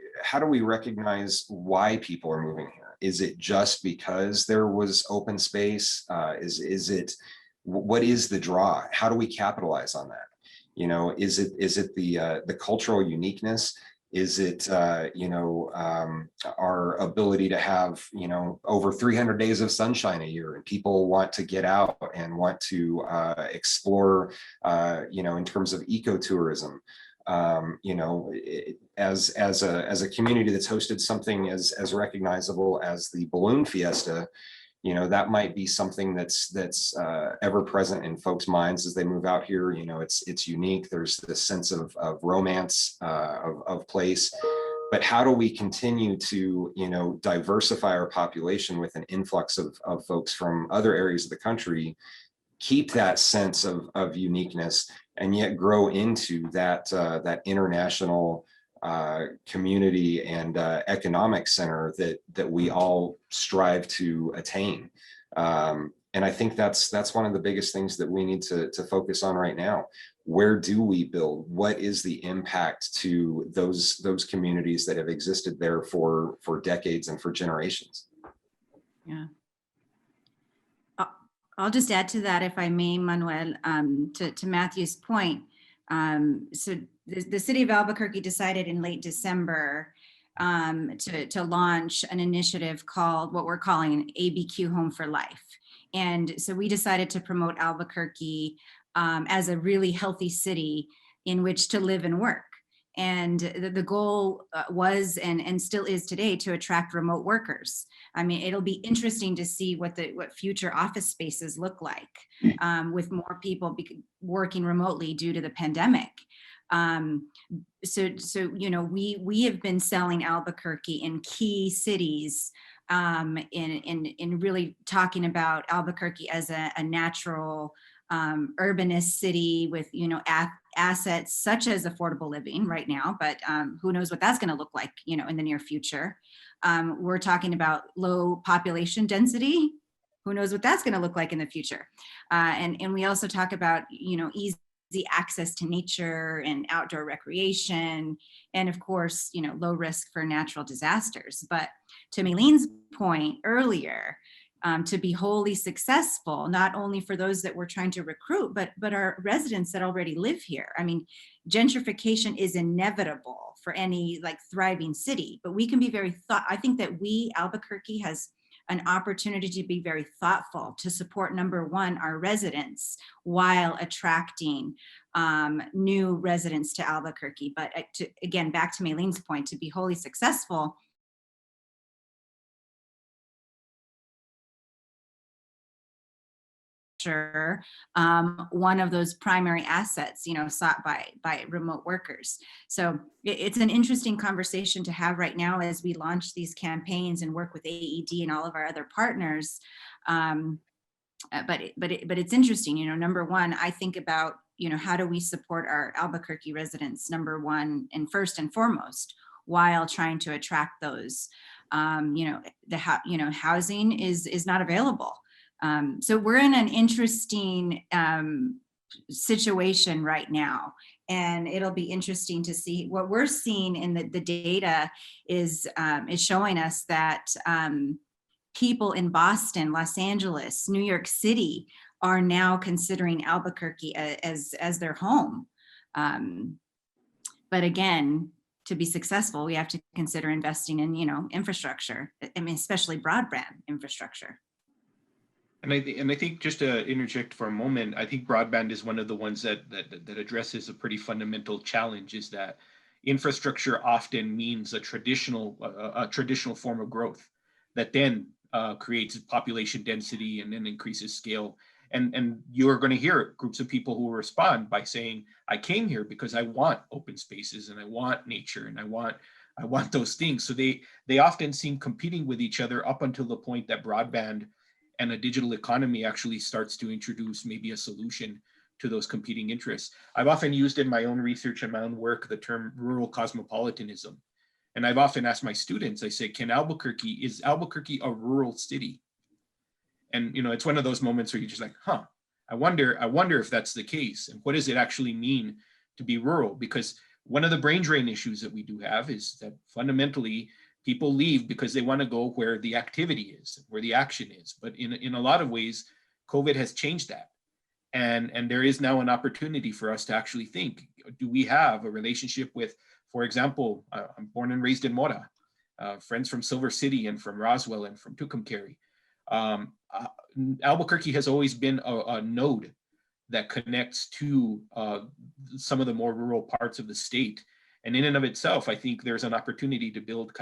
recognize why people are moving here? Is it just because there was open space? Is it, what is the draw? How do we capitalize on that? You know, is it the cultural uniqueness? Is it our ability to have, you know, over 300 days of sunshine a year, and people want to get out and want to explore, you know, in terms of ecotourism. You know, as a community that's hosted something as recognizable as the Balloon Fiesta, you know, that might be something that's ever present in folks' minds as they move out here. You know, it's unique. There's this sense of romance of place. But how do we continue to, you know, diversify our population with an influx of folks from other areas of the country, keep that sense of uniqueness, and yet grow into that international community and economic center that we all strive to attain. And I think that's one of the biggest things that we need to focus on right now. Where do we build? What is the impact to those communities that have existed there for decades and for generations? Yeah. I'll just add to that, if I may, Manuel, to Matthew's point. So the city of Albuquerque decided in late December to launch an initiative called what we're calling an ABQ Home for Life. And so we decided to promote Albuquerque as a really healthy city in which to live and work. And the goal was and still is today to attract remote workers. I mean, it'll be interesting to see what future office spaces look like with more people working remotely due to the pandemic. So we have been selling Albuquerque in key cities, in really talking about Albuquerque as a natural urbanist city with assets such as affordable living right now, but who knows what that's going to look like in the near future. We're talking about low population density. Who knows what that's going to look like in the future. And we also talk about easy access to nature and outdoor recreation, and of course low risk for natural disasters. But to Mayling's point earlier, to be wholly successful, not only for those that we're trying to recruit, but our residents that already live here. I mean, gentrification is inevitable for any thriving city, but we can be very I think that Albuquerque has an opportunity to be very thoughtful to support, number one, our residents while attracting new residents to Albuquerque. But again, back to Mayling's point, to be wholly successful, one of those primary assets, sought by remote workers. So it's an interesting conversation to have right now as we launch these campaigns and work with AED and all of our other partners. But it's interesting, number one, I think about, how do we support our Albuquerque residents, number one, and first and foremost, while trying to attract those, housing is not available. So we're in an interesting situation right now, and it'll be interesting to see what we're seeing in the data is showing us that people in Boston, Los Angeles, New York City are now considering Albuquerque as their home. But again, to be successful, we have to consider investing in infrastructure. I mean, especially broadband infrastructure. And I think just to interject for a moment, I think broadband is one of the ones that addresses a pretty fundamental challenge, is that infrastructure often means a traditional form of growth that then creates population density and then increases scale. And you're going to hear groups of people who will respond by saying, I came here because I want open spaces and I want nature and I want those things. So they often seem competing with each other up until the point that broadband and a digital economy actually starts to introduce maybe a solution to those competing interests. I've often used in my own research and my own work the term rural cosmopolitanism. And I've often asked my students, I say, is Albuquerque a rural city? And it's one of those moments where you're just like, I wonder if that's the case. And what does it actually mean to be rural? Because one of the brain drain issues that we do have is that fundamentally people leave because they want to go where the activity is, where the action is. But in a lot of ways, COVID has changed that. And there is now an opportunity for us to actually think, do we have a relationship with, for example, I'm born and raised in Mora, friends from Silver City and from Roswell and from Tucumcari. Albuquerque has always been a node that connects to some of the more rural parts of the state. And in and of itself, I think there's an opportunity to build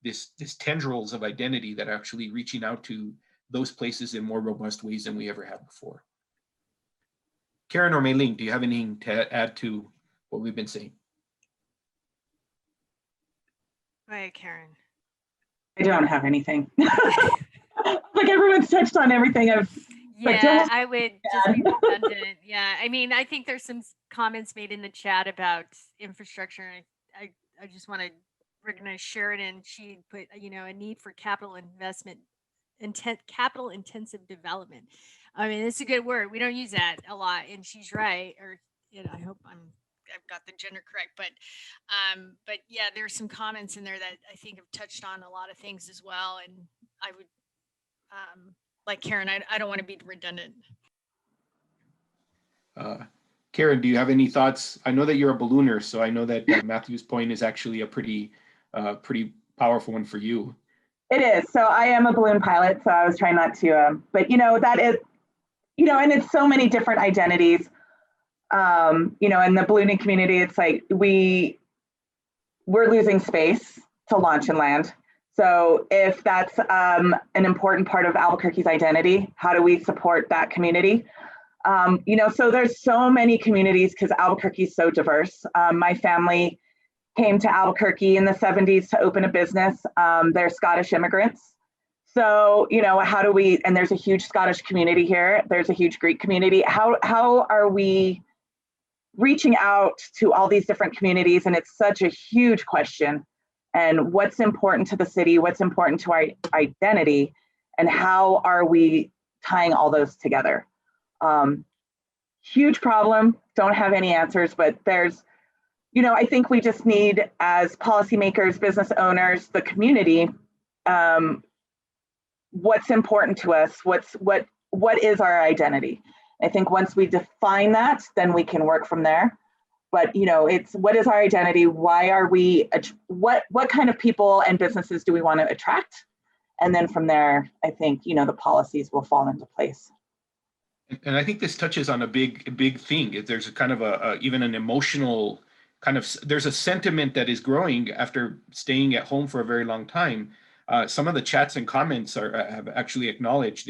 this tendrils of identity that are actually reaching out to those places in more robust ways than we ever have before. Karen or Mayling, do you have anything to add to what we've been saying? Go ahead, Karen. I don't have anything. Like everyone's touched on everything. I would just be redundant. Yeah, I mean, I think there's some comments made in the chat about infrastructure. I just want to, we're going to share it, and she put, a need for capital investment, capital intensive development. I mean, it's a good word. We don't use that a lot, and she's right. Or I hope I've got the gender correct, but yeah, there's some comments in there that I think have touched on a lot of things as well. And I would, like Karen, I don't want to be redundant. Karen, do you have any thoughts? I know that you're a ballooner, so I know that Matthew's point is actually a pretty powerful one for you. It is. So I am a balloon pilot, so I was trying not to, but that is, and it's so many different identities. In the ballooning community, it's like we're losing space to launch and land. So if that's an important part of Albuquerque's identity, how do we support that community? So there's so many communities because Albuquerque is so diverse. My family came to Albuquerque in the 70s to open a business. They're Scottish immigrants. So, how do we, and there's a huge Scottish community here. There's a huge Greek community. How are we reaching out to all these different communities? And it's such a huge question. And what's important to the city? What's important to our identity? And how are we tying all those together? Huge problem. Don't have any answers, but there's, I think we just need, as policymakers, business owners, the community, what's important to us, what is our identity. I think once we define that, then we can work from there. But it's what is our identity? Why are we? What kind of people and businesses do we want to attract? And then from there, I think the policies will fall into place. And I think this touches on a big thing. There's a kind of even an emotional kind of, there's a sentiment that is growing after staying at home for a very long time. Some of the chats and comments have actually acknowledged,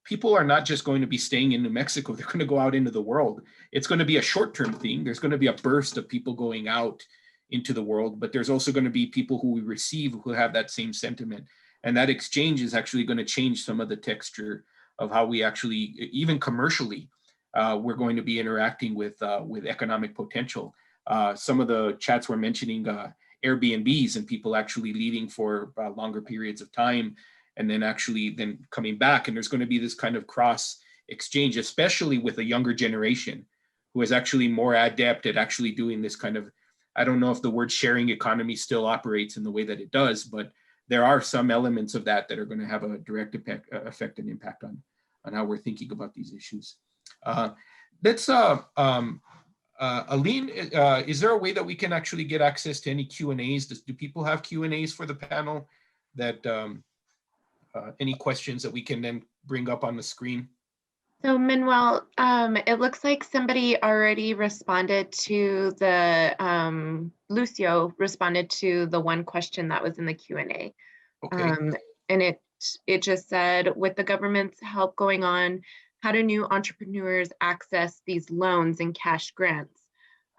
people are not just going to be staying in New Mexico, they're going to go out into the world. It's going to be a short-term thing. There's going to be a burst of people going out into the world, but there's also going to be people who we receive who have that same sentiment. And that exchange is actually going to change some of the texture of how we actually, even commercially, we're going to be interacting with economic potential. Some of the chats were mentioning Airbnbs and people actually leaving for longer periods of time and then coming back. And there's going to be this kind of cross exchange, especially with a younger generation who is actually more adept at actually doing this kind of, I don't know if the word sharing economy still operates in the way that it does, but there are some elements of that are going to have a direct effect and impact on how we're thinking about these issues. Aline, is there a way that we can actually get access to any Q&As? Do people have Q&As for the panel that any questions that we can then bring up on the screen? So Manuel, it looks like somebody already responded to the, Lucio responded to the one question that was in the Q&A. Okay. And it just said, with the government's help going on, how do new entrepreneurs access these loans and cash grants?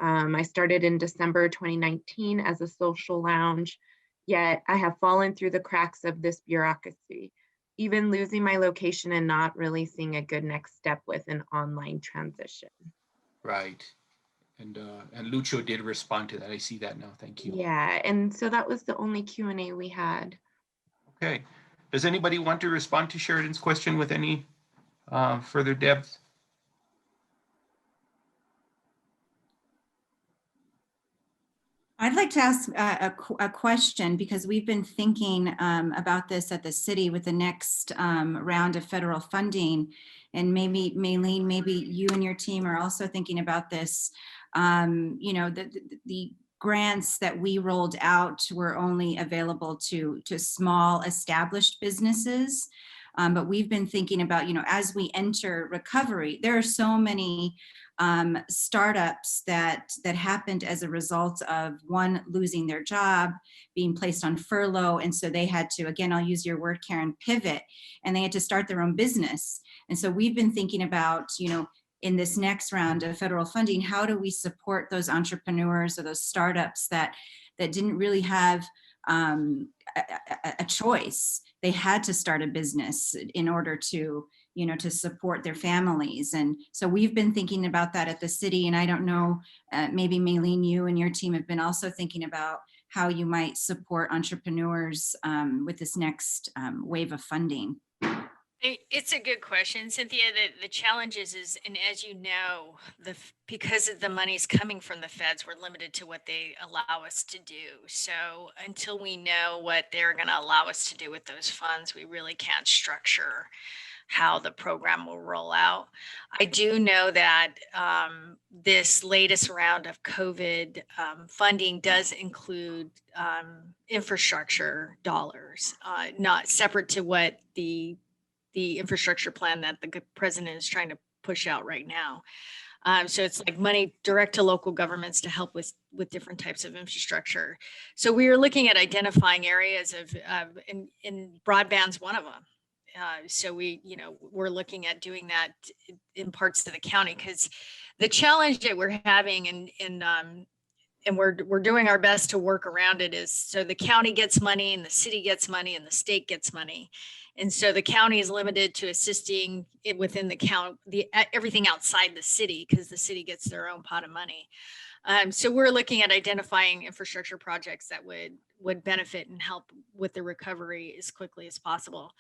I started in December 2019 as a social lounge, yet I have fallen through the cracks of this bureaucracy, even losing my location and not really seeing a good next step with an online transition. Right. And Lucho did respond to that. I see that now. Thank you. Yeah, and so that was the only Q&A we had. Okay. Does anybody want to respond to Sheridan's question with any further depth? I'd like to ask a question because we've been thinking about this at the city with the next round of federal funding, and maybe Mayling, maybe you and your team are also thinking about this. The grants that we rolled out were only available to small established businesses. But we've been thinking about, as we enter recovery, there are so many startups that happened as a result of one, losing their job, being placed on furlough. And so they had to, again, I'll use your word, Karen, pivot, and they had to start their own business. And so we've been thinking about, in this next round of federal funding, how do we support those entrepreneurs or those startups that didn't really have a choice? They had to start a business in order to, to support their families. And so we've been thinking about that at the city. And I don't know, maybe Mayling, you and your team have been also thinking about how you might support entrepreneurs with this next wave of funding. It's a good question, Cynthia. The challenge is, and as you know, because the money's coming from the feds, we're limited to what they allow us to do. So until we know what they're going to allow us to do with those funds, we really can't structure how the program will roll out. I do know that this latest round of COVID funding does include infrastructure dollars, not separate to what the infrastructure plan that the president is trying to push out right now. So it's like money direct to local governments to help with different types of infrastructure. So we are looking at identifying areas of, in broadband's one of them. So we're looking at doing that in parts of the county, because the challenge that we're having and we're doing our best to work around it is, so the county gets money and the city gets money and the state gets money. And so the county is limited to assisting it within the county, everything outside the city, because the city gets their own pot of money. So we're looking at identifying infrastructure projects that would benefit and help with the recovery as quickly as possible.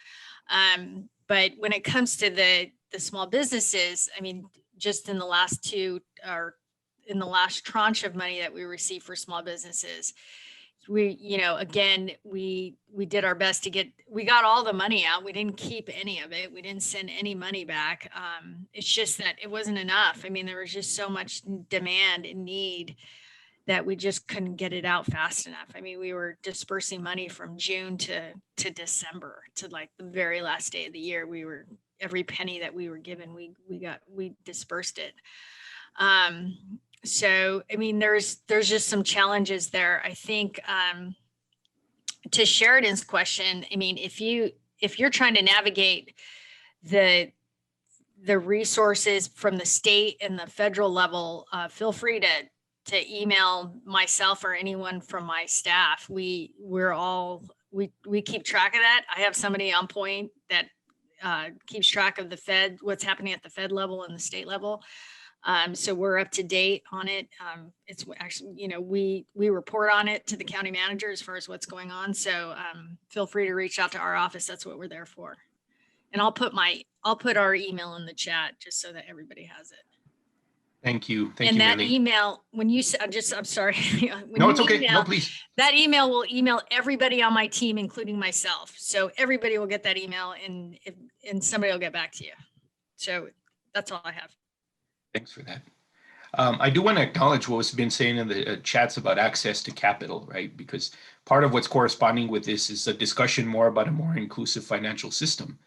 But when it comes to the small businesses, I mean, just in the last in the last tranche of money that we received for small businesses, we did our best to we got all the money out. We didn't keep any of it. We didn't send any money back. It's just that it wasn't enough. I mean, there was just so much demand and need that we just couldn't get it out fast enough. I mean, we were dispersing money from June to December, to like the very last day of the year. Every penny that we were given, we dispersed it. So, I mean, there's just some challenges there. I think, to Sheridan's question, I mean, if you're trying to navigate the resources from the state and the federal level, feel free to email myself or anyone from my staff. We keep track of that. I have somebody on point that keeps track of what's happening at the Fed level and the state level. So we're up to date on it. It's actually, we report on it to the county manager as far as what's going on. So feel free to reach out to our office. That's what we're there for. And I'll put our email in the chat just so that everybody has it. Thank you. Thank you. And that Mayling. email, I'm sorry. No, it's okay. No, please. That email will email everybody on my team, including myself. So everybody will get that email, and somebody will get back to you. So that's all I have. Thanks for that. I do want to acknowledge what was been saying in the chats about access to capital, right? Because part of what's corresponding with this is a discussion more about a more inclusive financial system.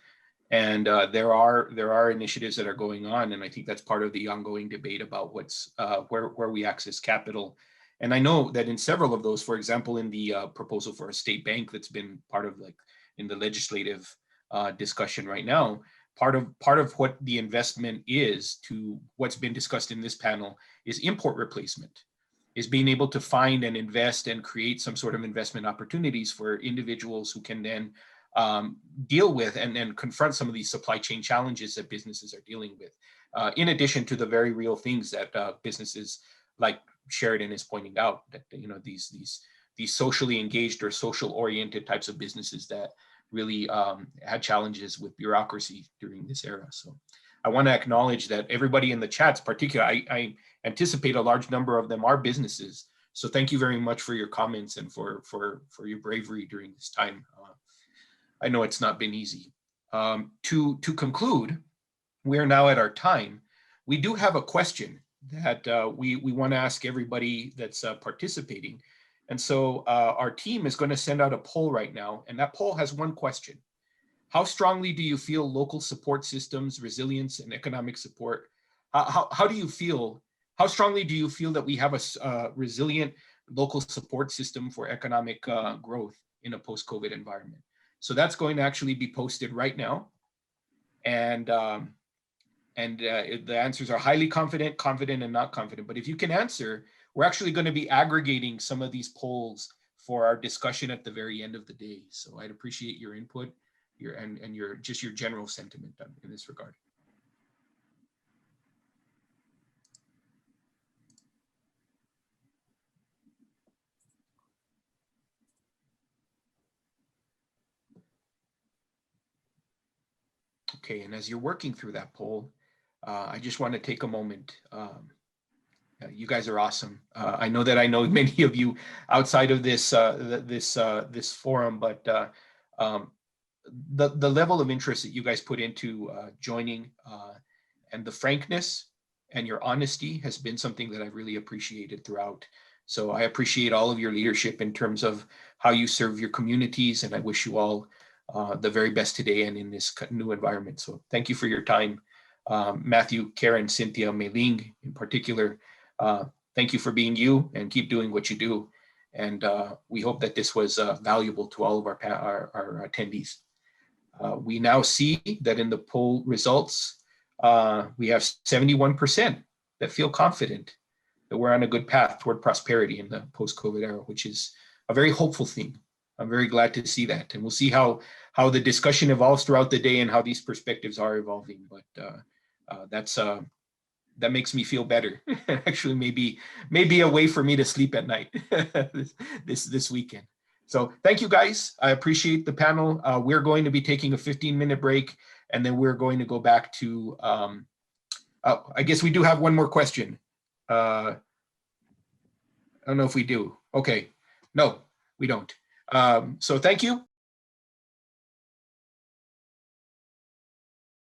And there are initiatives that are going on, and I think that's part of the ongoing debate about where we access capital. And I know that in several of those, for example, in the proposal for a state bank that's been part of in the legislative discussion right now, part of what the investment is to what's been discussed in this panel is import replacement, is being able to find and invest and create some sort of investment opportunities for individuals who can then deal with and confront some of these supply chain challenges that businesses are dealing with, in addition to the very real things that businesses like Sheridan is pointing out, that these socially engaged or social oriented types of businesses that really had challenges with bureaucracy during this era. So I want to acknowledge that everybody in the chats, particularly, I anticipate a large number of them are businesses. So thank you very much for your comments and for your bravery during this time. I know it's not been easy. To conclude, we are now at our time. We do have a question that we want to ask everybody that's participating. And so our team is going to send out a poll right now, and that poll has one question. How strongly do you feel local support systems, resilience, and economic support? How do you feel? How strongly do you feel that we have a resilient local support system for economic growth in a post-COVID environment? So that's going to actually be posted right now. And the answers are highly confident, confident, and not confident. But if you can answer, we're actually going to be aggregating some of these polls for our discussion at the very end of the day. So I'd appreciate your input and your general sentiment in this regard. Okay, and as you're working through that poll, I just want to take a moment. You guys are awesome. I know that I know many of you outside of this this forum, but the level of interest that you guys put into joining and the frankness and your honesty has been something that I've really appreciated throughout. So I appreciate all of your leadership in terms of how you serve your communities, and I wish you all the very best today and in this new environment. So thank you for your time. Matthew, Karen, Synthia, Mayling in particular, thank you for being you and keep doing what you do. And we hope that this was valuable to all of our attendees. We now see that in the poll results, we have 71% that feel confident that we're on a good path toward prosperity in the post-COVID era, which is a very hopeful thing. I'm very glad to see that. And we'll see how the discussion evolves throughout the day and how these perspectives are evolving. But that makes me feel better. Actually, maybe a way for me to sleep at night this weekend. So thank you, guys. I appreciate the panel. We're going to be taking a 15-minute break, and then we're going to go back to, I guess we do have one more question. I don't know if we do. Okay. No, we don't. So thank you.